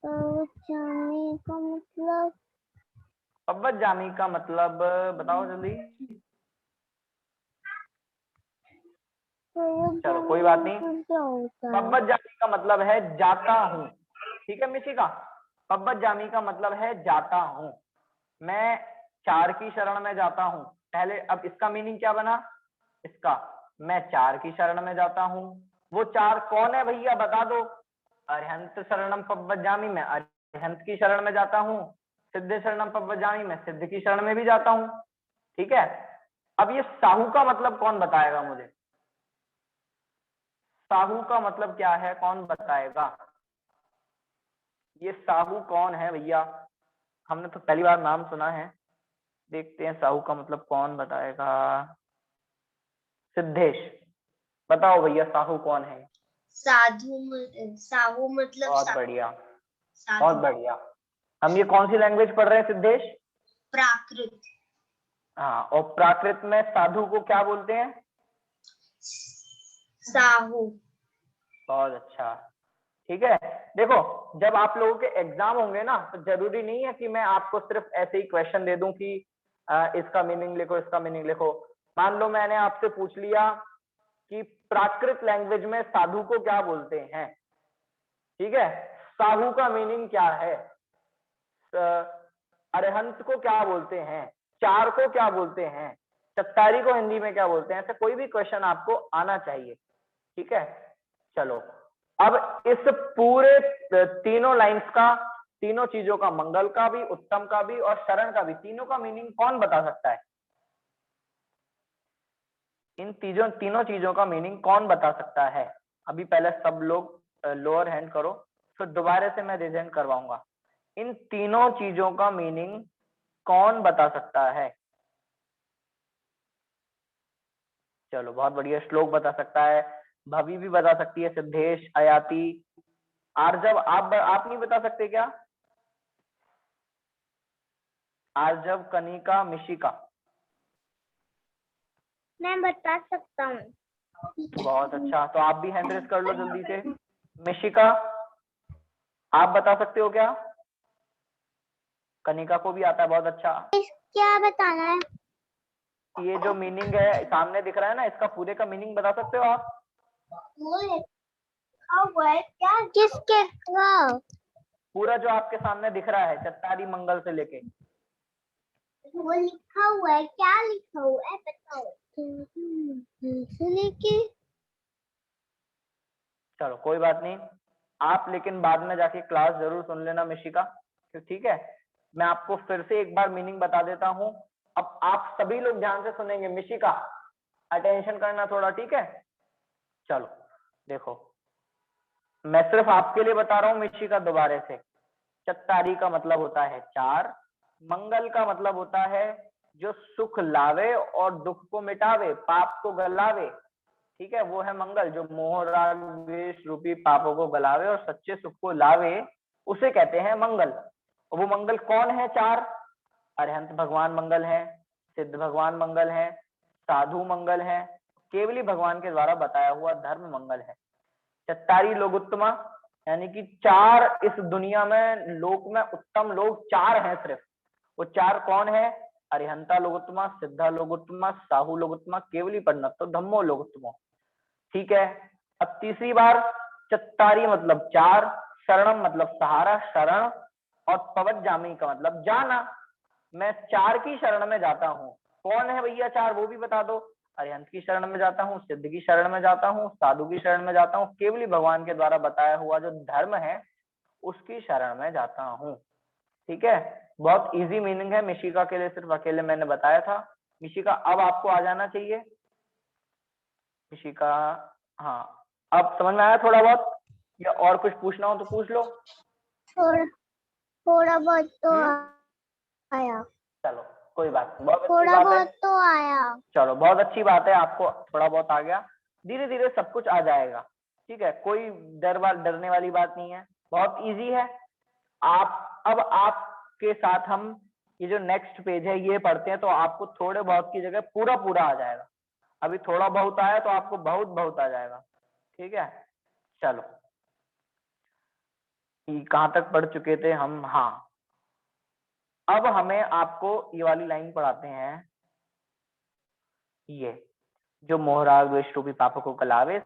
Speaker 3: पब्बजामि का मतलब,
Speaker 1: पब्बजामि का मतलब बताओ जल्दी। चलो कोई बात नहीं, पब्बजामि का मतलब है जाता हूँ। ठीक है मिशिका, पब्बजामि का मतलब है जाता हूँ, मैं चार की शरण में जाता हूँ। पहले अब इसका मीनिंग क्या बना, इसका, मैं चार की शरण में जाता हूँ। वो चार कौन है भैया बता दो। अरहंत शरणम पब्बजामि, मैं अरहंत की शरण में जाता हूँ। सिद्ध शरणम पब्बजामि, मैं सिद्ध की शरण में भी जाता हूँ। ठीक है, अब ये साहू का मतलब कौन बताएगा मुझे, साहू का मतलब क्या है, कौन बताएगा? ये साहू कौन है भैया, हमने तो पहली बार नाम सुना है, देखते हैं साहू का मतलब कौन बताएगा। सिद्धेश बताओ भैया, साहू कौन है?
Speaker 4: साहू मतलब
Speaker 1: बहुत बढ़िया,
Speaker 4: साधु।
Speaker 1: बहुत बढ़िया। हम ये कौन सी लैंग्वेज पढ़ रहे हैं सिद्धेश?
Speaker 4: प्राकृत।
Speaker 1: हाँ, और प्राकृत में साधु को क्या बोलते हैं?
Speaker 4: साहू।
Speaker 1: बहुत अच्छा। ठीक है, देखो जब आप लोगों के एग्जाम होंगे ना, तो जरूरी नहीं है कि मैं आपको सिर्फ ऐसे ही क्वेश्चन दे दूं कि इसका मीनिंग लिखो, इसका मीनिंग लिखो। मान लो मैंने आपसे पूछ लिया कि प्राकृत लैंग्वेज में साधु को क्या बोलते हैं, ठीक है, साहू का मीनिंग क्या है, अरहंत को क्या बोलते हैं, चार को क्या बोलते हैं, चत्तारी को हिंदी में क्या बोलते हैं, ऐसा कोई भी क्वेश्चन आपको आना चाहिए। ठीक है, चलो अब इस पूरे तीनों लाइंस का, तीनों चीजों का, मंगल का भी, उत्तम का भी और शरण का भी, तीनों का मीनिंग कौन बता सकता है? इन तीनों चीजों का मीनिंग कौन बता सकता है? अभी पहले सब लोग लोअर हैंड करो, फिर दोबारा से मैं रिजेंट करवाऊंगा। इन तीनों चीजों का मीनिंग कौन बता सकता है? चलो बहुत बढ़िया, श्लोक बता सकता है, भवि भी बता सकती है, सिद्धेश, अयाति, आर्जव, आप नहीं बता सकते क्या? आर्जव, कनिका, मिशिका।
Speaker 3: मैं बता सकता हूँ।
Speaker 1: बहुत अच्छा, तो आप भी हैंड रेस कर लो जल्दी से। मिशिका आप बता सकते हो क्या? कनिका को भी आता है, बहुत अच्छा।
Speaker 3: क्या बताना है?
Speaker 1: ये जो मीनिंग है सामने दिख रहा है ना, इसका पूरे का मीनिंग बता सकते हो आप?
Speaker 3: क्या किसके का?
Speaker 1: पूरा जो आपके सामने दिख रहा है, चत्तारी मंगल से लेके।
Speaker 3: वो लिखा हुआ है, क्या लिखा हुआ है बताओ। लेके,
Speaker 1: चलो कोई बात नहीं, आप लेकिन बाद में जाके क्लास जरूर सुन लेना मिशिका, ठीक है। मैं आपको फिर से एक बार मीनिंग बता देता हूं, अब आप सभी लोग ध्यान से सुनेंगे। मिशिका अटेंशन करना थोड़ा, ठीक है। चलो देखो, मैं सिर्फ आपके लिए बता रहा हूं मिशिका दोबारा से। चत्तारी का मतलब होता है चार, मंगल का मतलब होता है जो सुख लावे और दुख को मिटावे, पाप को गलावे, ठीक है, वो है मंगल। जो मोह राग द्वेष रूपी पापों को गलावे और सच्चे सुख को लावे, उसे कहते हैं मंगल। और वो मंगल कौन है? चार। अरिहंत भगवान मंगल है, सिद्ध भगवान मंगल है, साधु मंगल है, केवली भगवान के द्वारा बताया हुआ धर्म मंगल है। चत्तारी लोकोत्तमा, यानी कि चार इस दुनिया में, लोक में उत्तम लोग चार हैं सिर्फ। वो चार कौन है? अरिहंता लोकोत्तमा, सिद्धा लोकोत्तमा, साहू लोकोत्तमा, केवली परिणतो धम्मो लोकोत्तमो, ठीक है। अब तीसरी बार, चत्तारी मतलब चार, शरणम मतलब सहारा, शरण, और पवज्जामि का मतलब जाना। मैं चार की शरण में जाता हूँ। कौन है भैया चार, वो भी बता दो। अरिहंत की शरण में जाता हूँ, सिद्ध की शरण में जाता हूँ, साधु की शरण में जाता हूँ, केवली भगवान के द्वारा बताया हुआ जो धर्म है उसकी शरण में जाता हूँ, ठीक है। बहुत इजी मीनिंग है, मिशिका के लिए सिर्फ अकेले मैंने बताया था। मिशिका अब आपको आ जाना चाहिए। मिशिका, हाँ अब समझ में आया थोड़ा बहुत, या और कुछ पूछना हो तो पूछ लो।
Speaker 3: थोड़ा बहुत तो आया।
Speaker 1: चलो कोई बात नहीं, बहुत अच्छी
Speaker 3: थोड़ा
Speaker 1: बात
Speaker 3: बहुत
Speaker 1: है।
Speaker 3: तो आया।
Speaker 1: चलो बहुत अच्छी बात है, आपको थोड़ा बहुत आ गया, धीरे धीरे सब कुछ आ जाएगा, ठीक है। कोई डरने वाली बात नहीं है, बहुत इजी है। अब आपके साथ हम ये जो नेक्स्ट पेज है ये पढ़ते हैं, तो आपको थोड़े बहुत की जगह पूरा पूरा आ जाएगा। अभी थोड़ा बहुत आया तो आपको बहुत बहुत आ जाएगा, ठीक है। चलो कहाँ तक पढ़ चुके थे हम? हाँ, अब हमें आपको ये वाली लाइन पढ़ाते हैं, ये जो मोहराग द्वेष रूपी पापों को गलावे,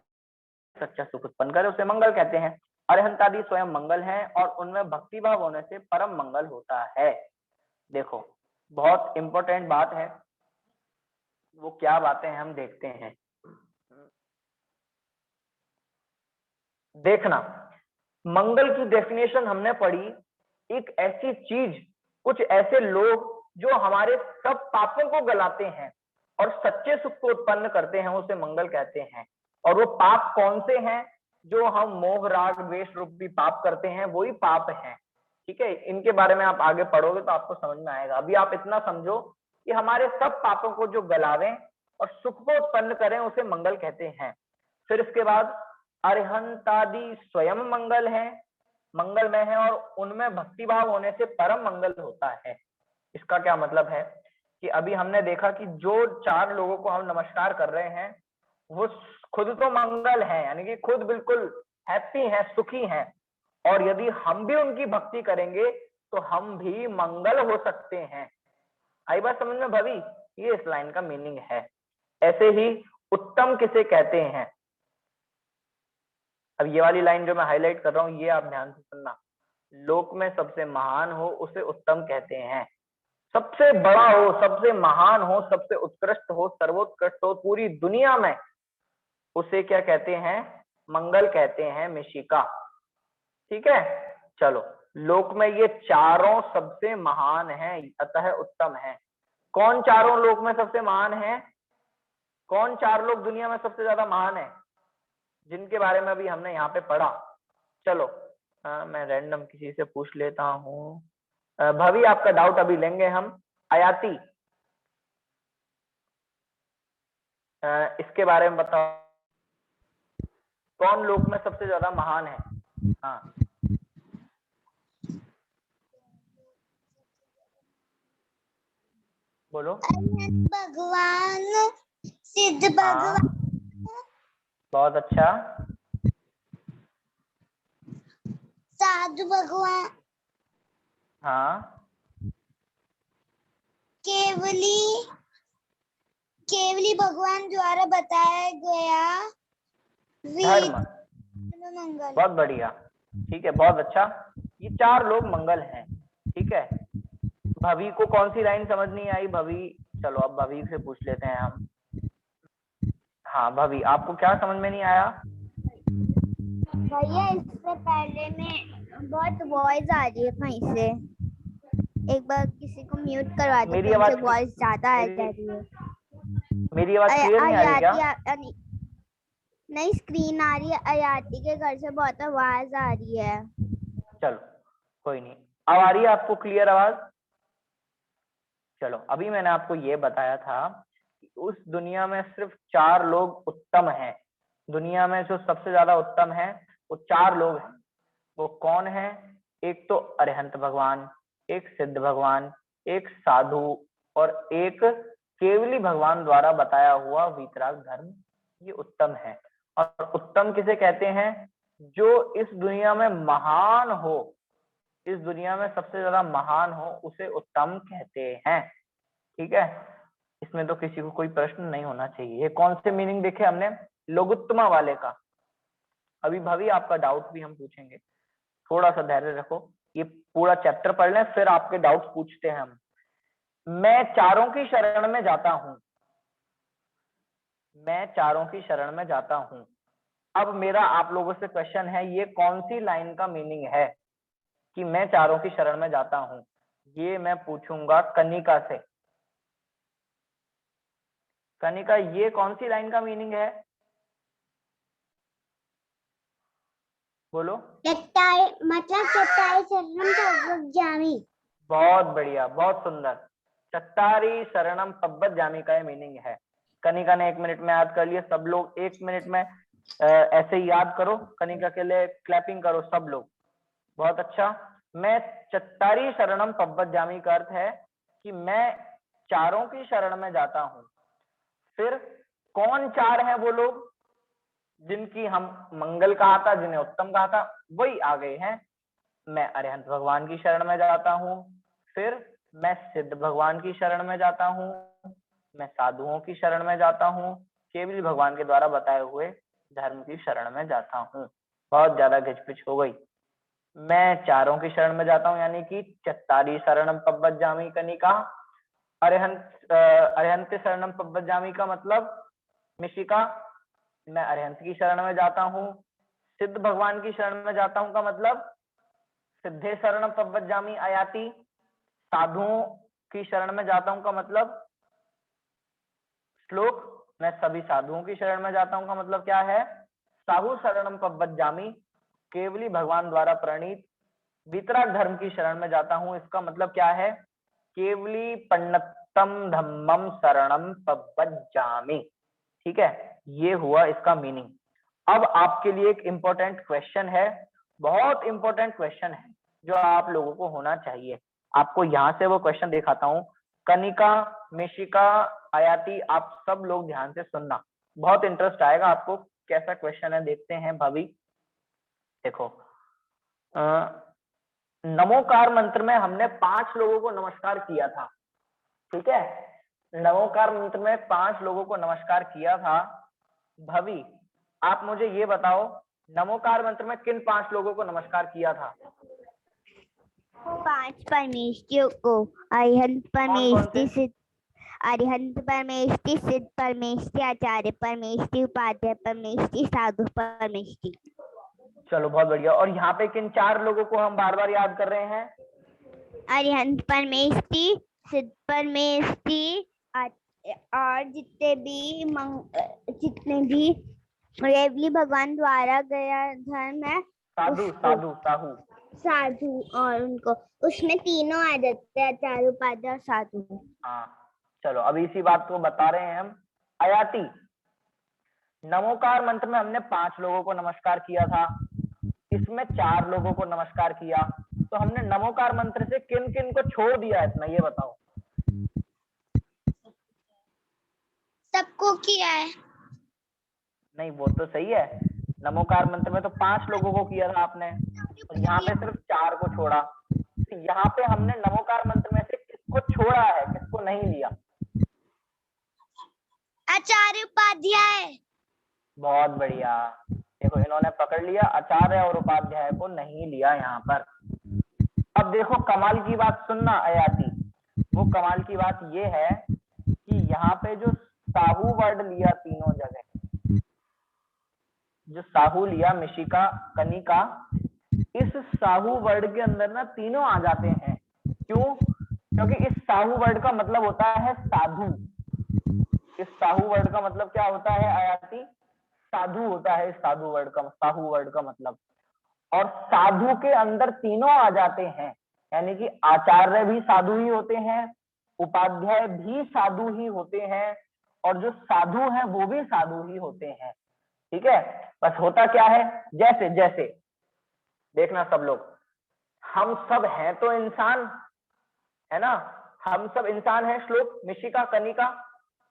Speaker 1: सच्चा सुख उत्पन्न करे, उसे मंगल कहते हैं। अरिहंतादि स्वयं मंगल हैं और उनमें भक्ति भाव होने से परम मंगल होता है। देखो बहुत इंपॉर्टेंट बात है, वो क्या बातें हैं हम देखते हैं। देखना, मंगल की डेफिनेशन हमने पढ़ी, एक ऐसी चीज, कुछ ऐसे लोग जो हमारे सब पापों को गलाते हैं और सच्चे सुख को उत्पन्न करते हैं, उसे मंगल कहते हैं। और वो पाप कौन से हैं? जो हम मोह राग द्वेष रूपी पाप करते हैं, वही पाप हैं, ठीक है। इनके बारे में आप आगे पढ़ोगे तो आपको समझ में आएगा। अभी आप इतना समझो कि हमारे सब पापों को जो गलावें और सुख को उत्पन्न करें, उसे मंगल कहते हैं। फिर इसके बाद अरिहंतादि स्वयं मंगल है, मंगलमय है, और उनमें भक्ति भाव होने से परम मंगल होता है। इसका क्या मतलब है कि अभी हमने देखा कि जो चार लोगों को हम नमस्कार कर रहे हैं, वो खुद तो मंगल है, यानी कि खुद बिल्कुल हैप्पी हैं, सुखी हैं, और यदि हम भी उनकी भक्ति करेंगे तो हम भी मंगल हो सकते हैं। आई बात समझ में भाभी? ये इस लाइन का मीनिंग है। ऐसे ही उत्तम किसे कहते हैं? अब ये वाली लाइन जो मैं हाईलाइट कर रहा हूं, ये आप ध्यान से सुनना। लोक में सबसे महान हो उसे उत्तम कहते हैं। सबसे बड़ा हो, सबसे महान हो, सबसे उत्कृष्ट हो, सर्वोत्कृष्ट हो पूरी दुनिया में, उसे क्या कहते हैं? मंगल कहते हैं मिशिका, ठीक है। चलो, लोक में ये चारों सबसे महान हैं, अतः उत्तम है। कौन चारों लोक में सबसे महान है? कौन चार लोग दुनिया में सबसे ज्यादा महान है, जिनके बारे में अभी हमने यहाँ पे पढ़ा? चलो मैं रैंडम किसी से पूछ लेता हूँ। भाभी आपका डाउट अभी लेंगे हम। आयाती, इसके बारे में बताओ, कौन लोक में सबसे ज्यादा महान है? हाँ बोलो।
Speaker 3: भगवान, सिद्ध भगवान,
Speaker 1: बहुत अच्छा।
Speaker 3: साधु भगवान,
Speaker 1: हाँ,
Speaker 3: केवली भगवान द्वारा बताया गया
Speaker 1: धर्म,
Speaker 3: मंगल।
Speaker 1: बहुत बढ़िया, ठीक है, बहुत अच्छा। ये चार लोग मंगल हैं, ठीक है। भवी को कौन सी लाइन समझ नहीं आई? भवी, चलो अब भवी से पूछ लेते हैं हम। हाँ भवी, आपको क्या समझ में नहीं आया?
Speaker 2: भैया इससे पहले में बहुत वॉइस आ रही है कहीं से, एक बार किसी को म्यूट करवा दो,
Speaker 1: मेरी आवाज
Speaker 2: वॉइस ज्यादा आ जा रही है।
Speaker 1: मेरी आवाज क्लियर नहीं आ रही क्या?
Speaker 2: नहीं, स्क्रीन आ रही है, अयाती के घर से बहुत आवाज आ रही है।
Speaker 1: चलो कोई नहीं, अब आ रही है आपको क्लियर आवाज? चलो, अभी मैंने आपको ये बताया था कि उस दुनिया में सिर्फ 4 लोग उत्तम हैं। दुनिया में जो सबसे ज्यादा उत्तम है वो 4 लोग हैं। वो कौन है? एक तो अरिहंत भगवान, एक सिद्ध भगवान, एक साधु और एक केवली भगवान द्वारा बताया हुआ वीतराग धर्म। ये उत्तम है। और उत्तम किसे कहते हैं? जो इस दुनिया में महान हो, इस दुनिया में सबसे ज्यादा महान हो, उसे उत्तम कहते हैं। ठीक है, इसमें तो किसी को कोई प्रश्न नहीं होना चाहिए। ये कौन से मीनिंग देखे हमने? लघुत्तमा वाले का। अभी भाभी आपका डाउट भी हम पूछेंगे, थोड़ा सा धैर्य रखो, ये पूरा चैप्टर पढ़ लें फिर आपके डाउट्स पूछते हैं हम। मैं चारों की शरण में जाता हूं, मैं चारों की शरण में जाता हूं। अब मेरा आप लोगों से क्वेश्चन है, ये कौन सी लाइन का मीनिंग है कि मैं चारों की शरण में जाता हूं? ये मैं पूछूंगा कनिका से। कनिका, ये कौन सी लाइन का मीनिंग है? बोलो।
Speaker 3: मतलब चट्टाई शरणम पब्बजामी।
Speaker 1: बहुत बढ़िया, बहुत सुंदर। चट्टारी शरणम पब्बजामी का ये मीनिंग है। कनिका ने 1 मिनट में याद कर लिया। सब लोग 1 मिनट में ऐसे ही याद करो। कनिका के लिए क्लैपिंग करो सब लोग। बहुत अच्छा। मैं चट्टारी शरणम पब्बजामी का अर्थ है कि मैं चारों की शरण में जाता हूं। फिर कौन 4 हैं वो लोग जिनकी हम मंगल कहा था, जिन्हें उत्तम कहा था? वही आ गए हैं। मैं अरिहंत भगवान की शरण में जाता हूँ, फिर मैं सिद्ध भगवान की शरण में जाता हूँ, मैं साधुओं की शरण में जाता हूँ, केवल भगवान के द्वारा बताए हुए धर्म की शरण में जाता हूँ। बहुत ज्यादा घिचपिच हो गई। मैं चारों की शरण में जाता हूँ यानी कि चत्तारी शरणम पब्बजामी कनिका। अरिहंत शरणम पब्बजामी का मतलब मिशिका, मैं अरिहंत की शरण में जाता हूँ। सिद्ध भगवान की शरण में जाता हूँ का मतलब सिद्धे शरणम पब्बजामी आयाति। साधुओं की शरण में जाता हूँ का मतलब श्लोक, मैं सभी साधुओं की शरण में जाता हूँ का मतलब क्या है? साहु शरणम पब्बजामी, केवली भगवान द्वारा प्रणीत वीतराग धर्म की शरण में जाता हूँ। इसका मतलब क्या है? केवली पन्नतम धम्मम शरणम पब्बजामी। ठीक है, ये हुआ इसका मीनिंग। अब आपके लिए एक इंपॉर्टेंट क्वेश्चन है, बहुत इंपॉर्टेंट क्वेश्चन है जो आप लोगों को होना चाहिए। आपको यहाँ से वो क्वेश्चन दिखाता हूँ। कनिका, मिशिका, आयाति, आप सब लोग ध्यान से सुनना, बहुत इंटरेस्ट आएगा आपको। कैसा क्वेश्चन है देखते हैं भाभी। देखो, नमोकार मंत्र में हमने 5 लोगों को नमस्कार किया था। ठीक है, नमोकार मंत्र में 5 लोगों को नमस्कार किया था। भवी, आप मुझे ये बताओ, नमोकार मंत्र में किन 5 लोगों को नमस्कार किया था?
Speaker 2: 5 परमेष्टियों को, अरिहंत परमेष्टि, सिद्ध अरिहंत परमेष्टि, सिद्ध परमेष्टि, आचार्य परमेष्टि, उपाध्याय परमेष्टि, साधु परमेष्टि।
Speaker 1: चलो बहुत बढ़िया। और यहाँ पे किन 4 लोगों को हम बार बार याद कर रहे हैं?
Speaker 2: अरिहंत परमेष्टि, सिद्ध परमेष्टि और जितने भी केवली भगवान द्वारा गया धर्म है, साधु और उनको उसमें तीनों आ जाते हैं, आचार्य, उपाध्याय और साधु।
Speaker 1: हाँ, चलो अभी इसी बात को बता रहे हैं हम। आयाति, नमोकार मंत्र में हमने 5 लोगों को नमस्कार किया था, इसमें 4 लोगों को नमस्कार किया, तो हमने नमोकार मंत्र से किन किन को छोड़ दिया इतना, ये बताओ।
Speaker 3: सबको किया है।
Speaker 1: नहीं, वो तो सही है। नमोकार मंत्र में तो 5 लोगों को किया था आपने, और यहाँ पे सिर्फ 4 को छोड़ा। तो यहाँ पे हमने नमोकार मंत्र में से किसको छोड़ा है, किसको नहीं लिया?
Speaker 3: आचार्य, उपाध्याय।
Speaker 1: बहुत बढ़िया। देखो, इन्होंने पकड़ लिया, आचार्य और उपाध्याय को नहीं लिया यहाँ पर। अब देखो कमाल की बात सुनना आयाति, वो कमाल की बात ये है कि यहाँ पे जो साहू वर्ड लिया तीनों जगह, जो साहू लिया, मिशिका, कनिका, इस साहू वर्ड के अंदर ना तीनों आ जाते हैं। क्यों? क्योंकि इस साहू वर्ड का मतलब होता है साधु। इस साहू वर्ड का मतलब क्या होता है आयाती? साधु होता है। साधु वर्ड का, साहू वर्ड का मतलब, और साधु के अंदर तीनों आ जाते हैं, यानी कि आचार्य भी साधु ही होते हैं, उपाध्याय भी साधु ही होते हैं, और जो साधु हैं वो भी साधु ही होते हैं। ठीक है, बस होता क्या है, जैसे जैसे देखना सब लोग, हम सब हैं तो इंसान, है ना, हम सब इंसान हैं। श्लोक, मिशिका, कनिका,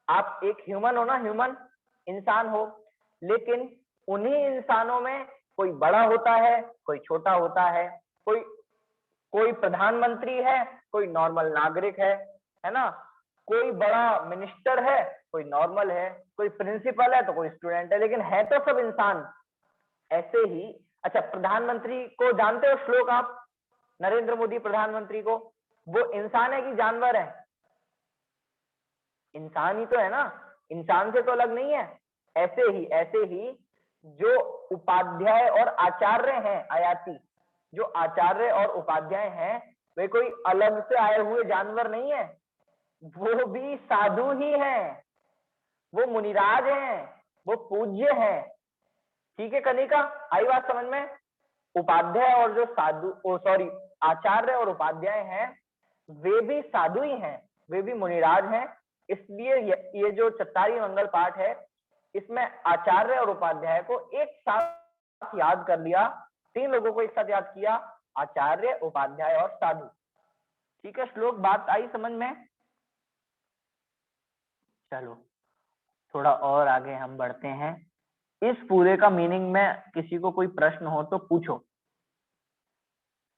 Speaker 1: आप एक ह्यूमन हो ना, ह्यूमन इंसान हो, लेकिन उन्हीं इंसानों में कोई बड़ा होता है, कोई छोटा होता है, कोई प्रधानमंत्री है, कोई नॉर्मल नागरिक है ना, कोई बड़ा मिनिस्टर है, कोई नॉर्मल है, कोई प्रिंसिपल है तो कोई स्टूडेंट है, लेकिन है तो सब इंसान। ऐसे ही, अच्छा, प्रधानमंत्री को जानते हो श्लोक आप? नरेंद्र मोदी प्रधानमंत्री को, वो इंसान है कि जानवर है? इंसान ही तो है ना, इंसान से तो अलग नहीं है। ऐसे ही जो उपाध्याय और आचार्य हैं आयाती, जो आचार्य और उपाध्याय हैं वे कोई अलग से आए हुए जानवर नहीं है, वो भी साधु ही हैं, वो मुनिराज हैं, वो पूज्य हैं। ठीक है कनिका, आई बात समझ में? उपाध्याय और जो साधु, आचार्य और उपाध्याय हैं वे भी साधु ही हैं, वे भी मुनिराज हैं। इसलिए ये जो चत्तारी मंगल पाठ है, इसमें आचार्य और उपाध्याय को एक साथ याद कर लिया, तीन लोगों को एक साथ याद किया, आचार्य, उपाध्याय और साधु। ठीक है श्लोक, बात आई समझ में? चलो थोड़ा और आगे हम बढ़ते हैं। इस पूरे का मीनिंग में किसी को कोई प्रश्न हो तो पूछो।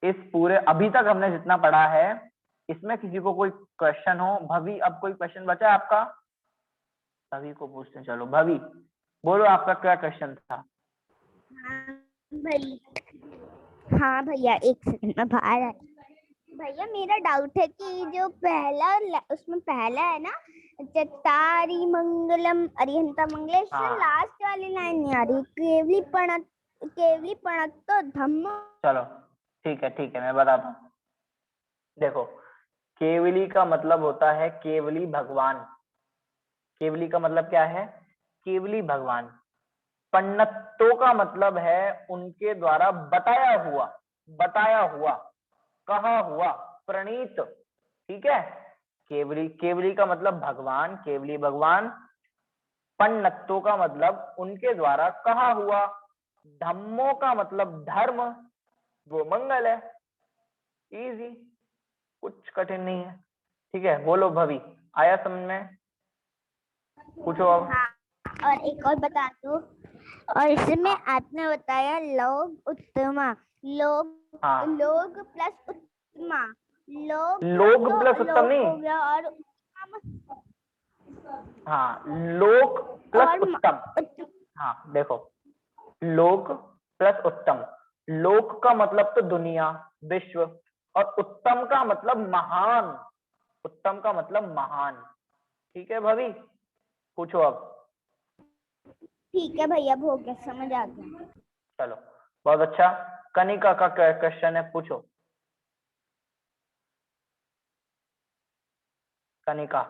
Speaker 1: इस पूरे अभी तक हमने जितना पढ़ा है इसमें किसी को कोई क्वेश्चन हो? भवी, अब कोई क्वेश्चन बचा है आपका? भवी को पूछते हैं। चलो भवी बोलो, आपका क्या क्वेश्चन था?
Speaker 2: हाँ भैया, एक सेकंड में बाहर है। भैया मेरा डाउट है कि जो उसमें पहला है ना, चत्तारी मंगलम अरिहंता मंगलेश,
Speaker 1: हाँ।
Speaker 2: लास्ट वाली लाइन नहीं आ रही, केवली प्रणत तो धम्म।
Speaker 1: चलो ठीक है मैं बताता हूँ। देखो, केवली का मतलब होता है केवली भगवान। केवली का मतलब क्या है? केवली भगवान। पन्नत्तो का मतलब है उनके द्वारा बताया हुआ, कहा हुआ, प्रणीत। ठीक है, केवली का मतलब भगवान, केवली भगवान। पन्नत्तो का मतलब उनके द्वारा कहा हुआ। धम्मो का मतलब धर्म, वो मंगल है। इजी, कुछ कठिन नहीं है। ठीक है, बोलो भवी, आया समझ में? पूछो अब।
Speaker 2: हाँ, और एक और बता दो। और इसमें आपने बताया लोग उत्तमा, लोग प्लस उत्तमा,
Speaker 1: लोग प्लस उत्तम नहीं,
Speaker 2: और
Speaker 1: हाँ, लोक प्लस उत्तम। हाँ देखो, लोक प्लस उत्तम। लोक का मतलब तो दुनिया, विश्व, और उत्तम का मतलब महान, उत्तम का मतलब महान। ठीक है भवी, पूछो अब।
Speaker 2: ठीक है भैया, हो गया, समझ आ गया।
Speaker 1: चलो बहुत अच्छा। कनिका का क्वेश्चन है, पूछो। कनिका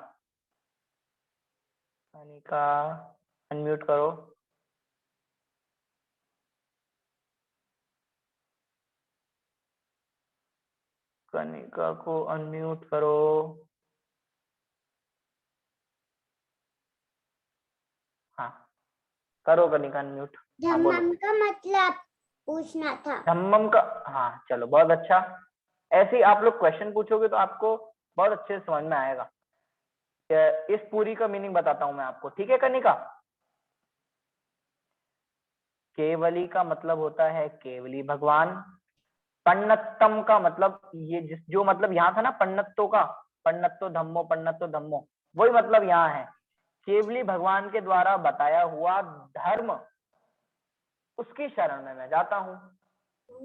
Speaker 1: अनम्यूट करो। कनिका को अनम्यूट करो। हाँ करो कनिका अनम्यूट।
Speaker 3: धम्मम का मतलब पूछना था।
Speaker 1: धम्मम का, हाँ चलो बहुत अच्छा। ऐसे ही आप लोग क्वेश्चन पूछोगे तो आपको बहुत अच्छे से समझ में आएगा। इस पूरी का मीनिंग बताता हूं मैं आपको, ठीक है कनिका? केवली का मतलब होता है केवली भगवान। पन्नत्तम का मतलब ये जो मतलब यहाँ था ना पन्नत्तो का, पन्नत्तो धम्मो, वही मतलब यहाँ है। केवली भगवान के द्वारा बताया हुआ धर्म, उसकी शरण में मैं जाता हूँ।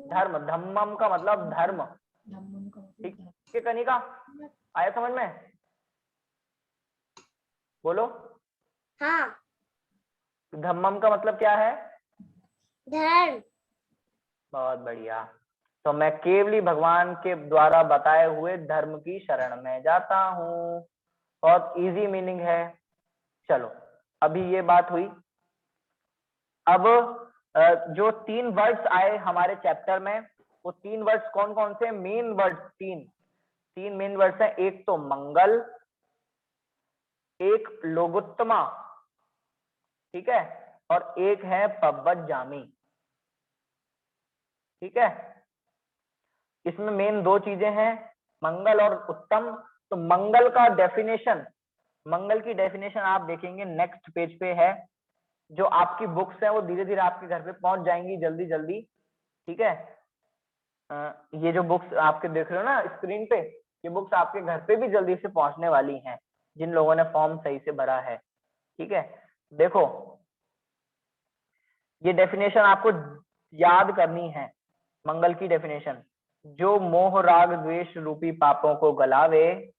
Speaker 1: धर्म, धम्मम का मतलब धर्म। ठीक है कनिका, आया समझ में? बोलो।
Speaker 3: हाँ।
Speaker 1: धम्मम का मतलब क्या है?
Speaker 3: धर्म।
Speaker 1: बहुत बढ़िया। तो मैं केवली भगवान के द्वारा बताए हुए धर्म की शरण में जाता हूँ। बहुत इजी मीनिंग है। चलो अभी ये बात हुई। अब जो 3 वर्ड्स आए हमारे चैप्टर में, वो 3 वर्ड्स कौन कौन से? मेन वर्ड्स तीन मेन वर्ड्स हैं। एक तो मंगल, एक लोगुत्तमा, ठीक है, और एक है पब्बज्जामी, ठीक है। इसमें मेन 2 चीजें हैं, मंगल और उत्तम। तो मंगल का डेफिनेशन, मंगल की डेफिनेशन आप देखेंगे नेक्स्ट पेज पे है। जो आपकी बुक्स है वो धीरे धीरे आपके घर पे पहुंच जाएंगी जल्दी जल्दी, ठीक है। ये जो बुक्स आपके देख रहे हो ना स्क्रीन पे, ये बुक्स आपके घर पे भी जल्दी से पहुंचने वाली हैं जिन लोगों ने फॉर्म सही से भरा है, ठीक है। देखो ये डेफिनेशन आपको याद करनी है। मंगल की डेफिनेशन, जो मोह राग द्वेष रूपी पापों को गलावे,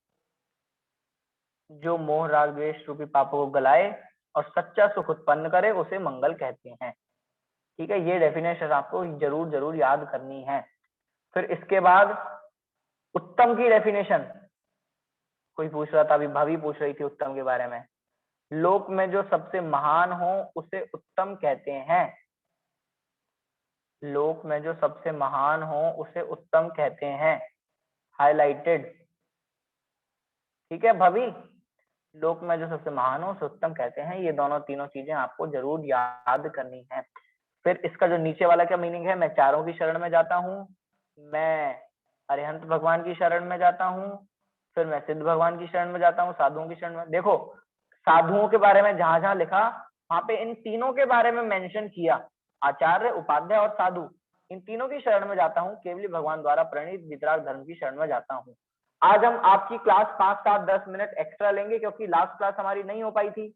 Speaker 1: जो मोह राग द्वेष रूपी पापों को गलाए और सच्चा सुख उत्पन्न करे, उसे मंगल कहते हैं, ठीक है। ये डेफिनेशन आपको जरूर जरूर याद करनी है। फिर इसके बाद उत्तम की डेफिनेशन, कोई पूछ रहा था, अभी भाभी पूछ रही थी उत्तम के बारे में। लोक में जो सबसे महान हो उसे उत्तम कहते हैं। लोक में जो सबसे महान हो उसे उत्तम कहते हैं, हाईलाइटेड, ठीक है भाभी। लोक में जो सबसे महान हो उसे उत्तम कहते हैं। ये दोनों तीनों चीजें आपको जरूर याद करनी है। फिर इसका जो नीचे वाला क्या मीनिंग है? मैं चारों की शरण में जाता हूँ, मैं अरिहंत भगवान की शरण में जाता हूँ, फिर मैं सिद्ध भगवान की शरण में जाता हूँ, साधुओं की शरण में। देखो साधुओं के बारे में जहां जहां लिखा वहां पे इन तीनों के बारे में मेंशन किया, आचार्य, उपाध्याय और साधु, इन तीनों की शरण में जाता हूँ, केवली भगवान द्वारा प्रणीत वितराग धर्म की शरण में जाता हूँ। आज हम आपकी क्लास 5, 7, 10 मिनट एक्स्ट्रा लेंगे क्योंकि लास्ट क्लास हमारी नहीं हो पाई थी,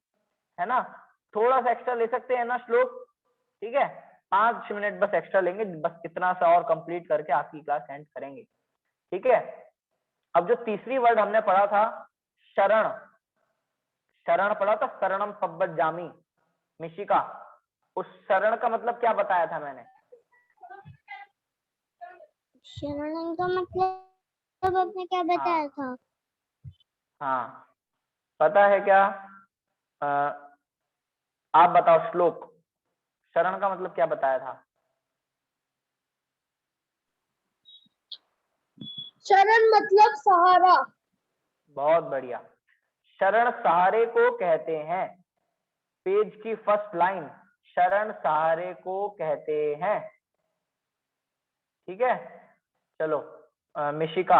Speaker 1: है ना। थोड़ा सा एक्स्ट्रा ले सकते हैं ना श्लोक, ठीक है। 5 मिनट बस एक्स्ट्रा लेंगे, बस इतना सा और कंप्लीट करके आपकी क्लास एंड करेंगे, ठीक है। अब जो तीसरी वर्ड हमने पढ़ा था शरण, शरण पढ़ा था, शरणम पब्बज्जामी, मिशिका। उस शरण का मतलब क्या बताया था मैंने?
Speaker 3: शरण का मतलब आपने क्या बताया था?
Speaker 1: हाँ पता है क्या? आप बताओ श्लोक, शरण का मतलब क्या बताया था?
Speaker 3: शरण मतलब सहारा।
Speaker 1: बहुत बढ़िया। शरण सहारे को कहते हैं। पेज की फर्स्ट लाइन, शरण सहारे को कहते हैं, ठीक है। चलो मिशिका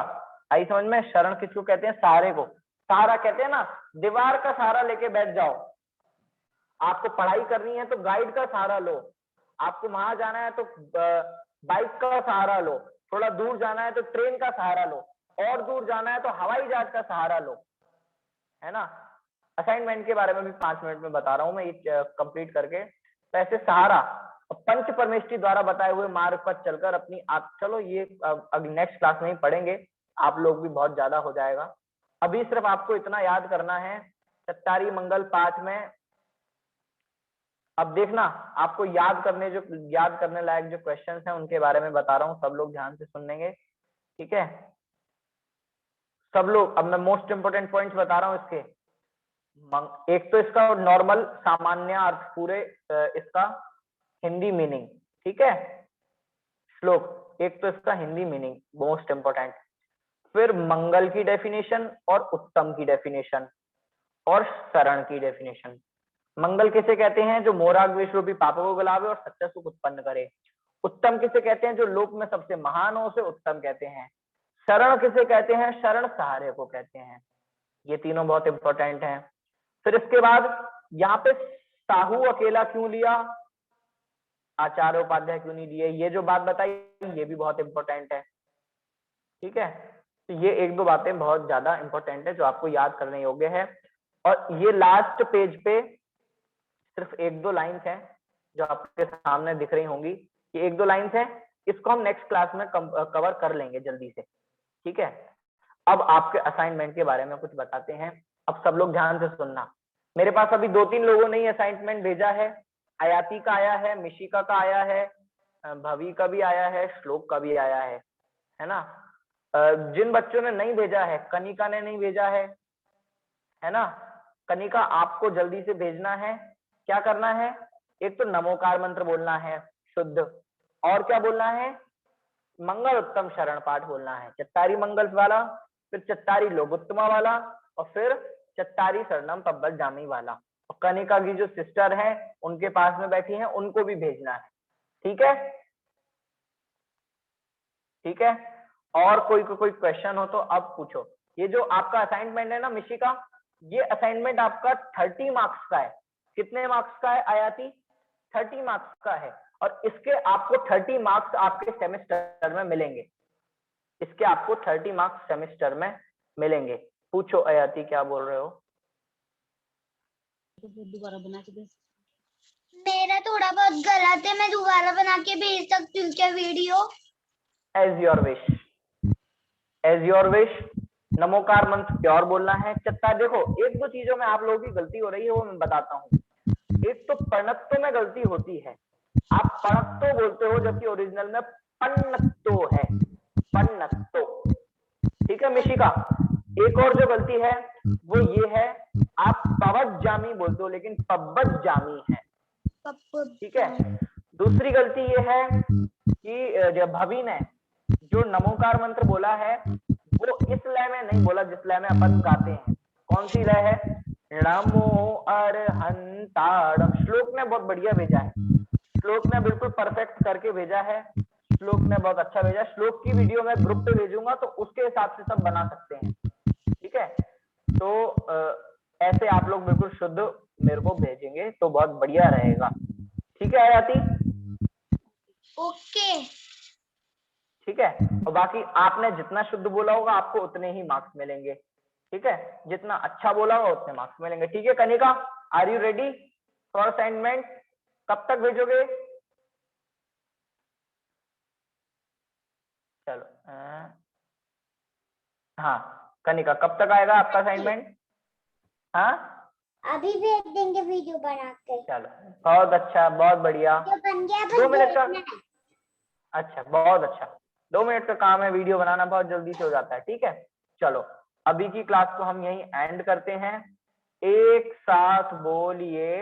Speaker 1: आई समझ में? शरण किसको कहते हैं? सहारे को। सहारा कहते हैं ना, दीवार का सहारा लेके बैठ जाओ। आपको पढ़ाई करनी है तो गाइड का सहारा लो, आपको वहां जाना है तो बाइक का सहारा लो, थोड़ा दूर जाना है तो ट्रेन का सहारा लो, और दूर जाना है तो हवाई जहाज का सहारा लो, है ना। असाइनमेंट के बारे में भी 5 मिनट में बता रहा हूं मैं, ये कंप्लीट करके। तो ऐसे सहारा पंच परमेष्ठी द्वारा बताए हुए मार्ग पर चलकर अपनी आप चलो, ये नेक्स्ट क्लास में ही पढ़ेंगे, आप लोग भी बहुत ज्यादा हो जाएगा। अभी सिर्फ आपको इतना याद करना है, चट्टारी मंगल 5 में। अब देखना आपको याद करने लायक जो क्वेश्चंस हैं उनके बारे में बता रहा हूँ, सब लोग ध्यान से सुन लेंगे, ठीक है सब लोग। अब मैं मोस्ट इंपोर्टेंट पॉइंट्स बता रहा हूँ इसके। एक तो इसका नॉर्मल सामान्य अर्थ, पूरे इसका हिंदी मीनिंग, ठीक है श्लोक। एक तो इसका हिंदी मीनिंग मोस्ट इंपोर्टेंट, फिर मंगल की डेफिनेशन और उत्तम की डेफिनेशन और शरण की डेफिनेशन। मंगल किसे कहते हैं? जो मोराग द्वेष रूपी पापों को गलावे और सच्चा सुख उत्पन्न करे। उत्तम किसे कहते हैं? जो लोक में सबसे महान हो उसे उत्तम कहते हैं। शरण किसे कहते हैं? शरण सहारे को कहते हैं। ये तीनों बहुत इंपॉर्टेंट हैं। फिर इसके बाद यहाँ पे साहू अकेला क्यों लिया, आचार्य उपाध्याय क्यों नहीं लिए, ये जो बात बताई ये भी बहुत इंपॉर्टेंट है, ठीक है। तो ये 1-2 बातें बहुत ज्यादा इंपॉर्टेंट है जो आपको याद करने योग्य है। और ये लास्ट पेज पे सिर्फ 1-2 लाइन्स हैं जो आपके सामने दिख रही होंगी, ये 1-2 लाइन्स हैं, इसको हम नेक्स्ट क्लास में कवर कर लेंगे जल्दी से, ठीक है। अब आपके असाइनमेंट के बारे में कुछ बताते हैं। अब सब लोग ध्यान से सुनना। मेरे पास अभी 2-3 लोगों ने असाइनमेंट भेजा है, आयाति का आया है, मिशिका का आया है, भवी का भी आया है, श्लोक का भी आया है ना। जिन बच्चों ने नहीं भेजा है, कनिका ने नहीं भेजा है ना। कनिका आपको जल्दी से भेजना है। क्या करना है, एक तो नमोकार मंत्र बोलना है शुद्ध, और क्या बोलना है, मंगल उत्तम शरण पाठ बोलना है, चत्तारी मंगल वाला, फिर चत्तारी लोकोत्तमा वाला, और फिर चत्तारी शरणम पब्बल जामी वाला। और कनिका की जो सिस्टर है उनके पास में बैठी हैं, उनको भी भेजना है। ठीक है, ठीक है। और कोई क्वेश्चन हो तो अब पूछो। ये जो आपका असाइनमेंट है ना मिशिका, ये असाइनमेंट आपका 30 मार्क्स का है। कितने मार्क्स का है आयाति? 30 मार्क्स का है, और इसके आपको 30 मार्क्स आपके सेमेस्टर में मिलेंगे। इसके आपको 30 मार्क्स सेमेस्टर में मिलेंगे। पूछो आयाति, क्या बोल रहे हो?
Speaker 5: दोबारा बना के दे।
Speaker 3: मेरा थोड़ा बहुत गलत है, मैं दोबारा बना के भेज सकती हूँ क्या video?
Speaker 1: As your wish, as your wish. Namokar mantra pure बोलना है। चत्ता देखो, एक दो चीजों में आप लोगों की गलती हो रही है, वो मैं बताता हूँ। एक तो पणत्तो में गलती होती है, आप पणत्तो बोलते हो जबकि ओरिजिनल में पन्नत्तो है, पन्नत्तो। ठीक है मिशिका। एक और जो गलती है वो ये है, आप पवत जामी बोलते हो लेकिन पब्बत जामी है। ठीक है। दूसरी गलती ये है कि जब भवी ने जो नमोकार मंत्र बोला है वो इस लय में नहीं बोला जिस लय में अपन गाते हैं। कौन सी लय है? नमो अरहंताड़म। श्लोक ने बहुत बढ़िया भेजा है, श्लोक ने बिल्कुल परफेक्ट करके भेजा है, श्लोक ने बहुत अच्छा भेजा। श्लोक की वीडियो मैं ग्रुप पे भेजूंगा तो उसके हिसाब से सब बना सकते हैं। ठीक है, तो ऐसे आप लोग बिल्कुल शुद्ध मेरे को भेजेंगे तो बहुत बढ़िया रहेगा। ठीक है आयाति?
Speaker 3: ओके,
Speaker 1: ठीक है। और बाकी आपने जितना शुद्ध बोला होगा आपको उतने ही मार्क्स मिलेंगे। ठीक है, जितना अच्छा बोला होगा उतने मार्क्स मिलेंगे। ठीक है Kanika, are you ready for assignment? कब तक भेजोगे? चलो हाँ कनिका, कब तक आएगा आपका असाइनमेंट? हाँ
Speaker 3: अभी भेज देंगे वीडियो बना के।
Speaker 1: चलो बहुत अच्छा, बहुत बढ़िया।
Speaker 3: जो बन गया
Speaker 1: 2 मिनट का,
Speaker 3: देखना है।
Speaker 1: अच्छा बहुत अच्छा। 2 मिनट का काम है, वीडियो बनाना बहुत जल्दी से हो जाता है। ठीक है, चलो अभी की क्लास को हम यहीं एंड करते हैं। एक साथ बोलिए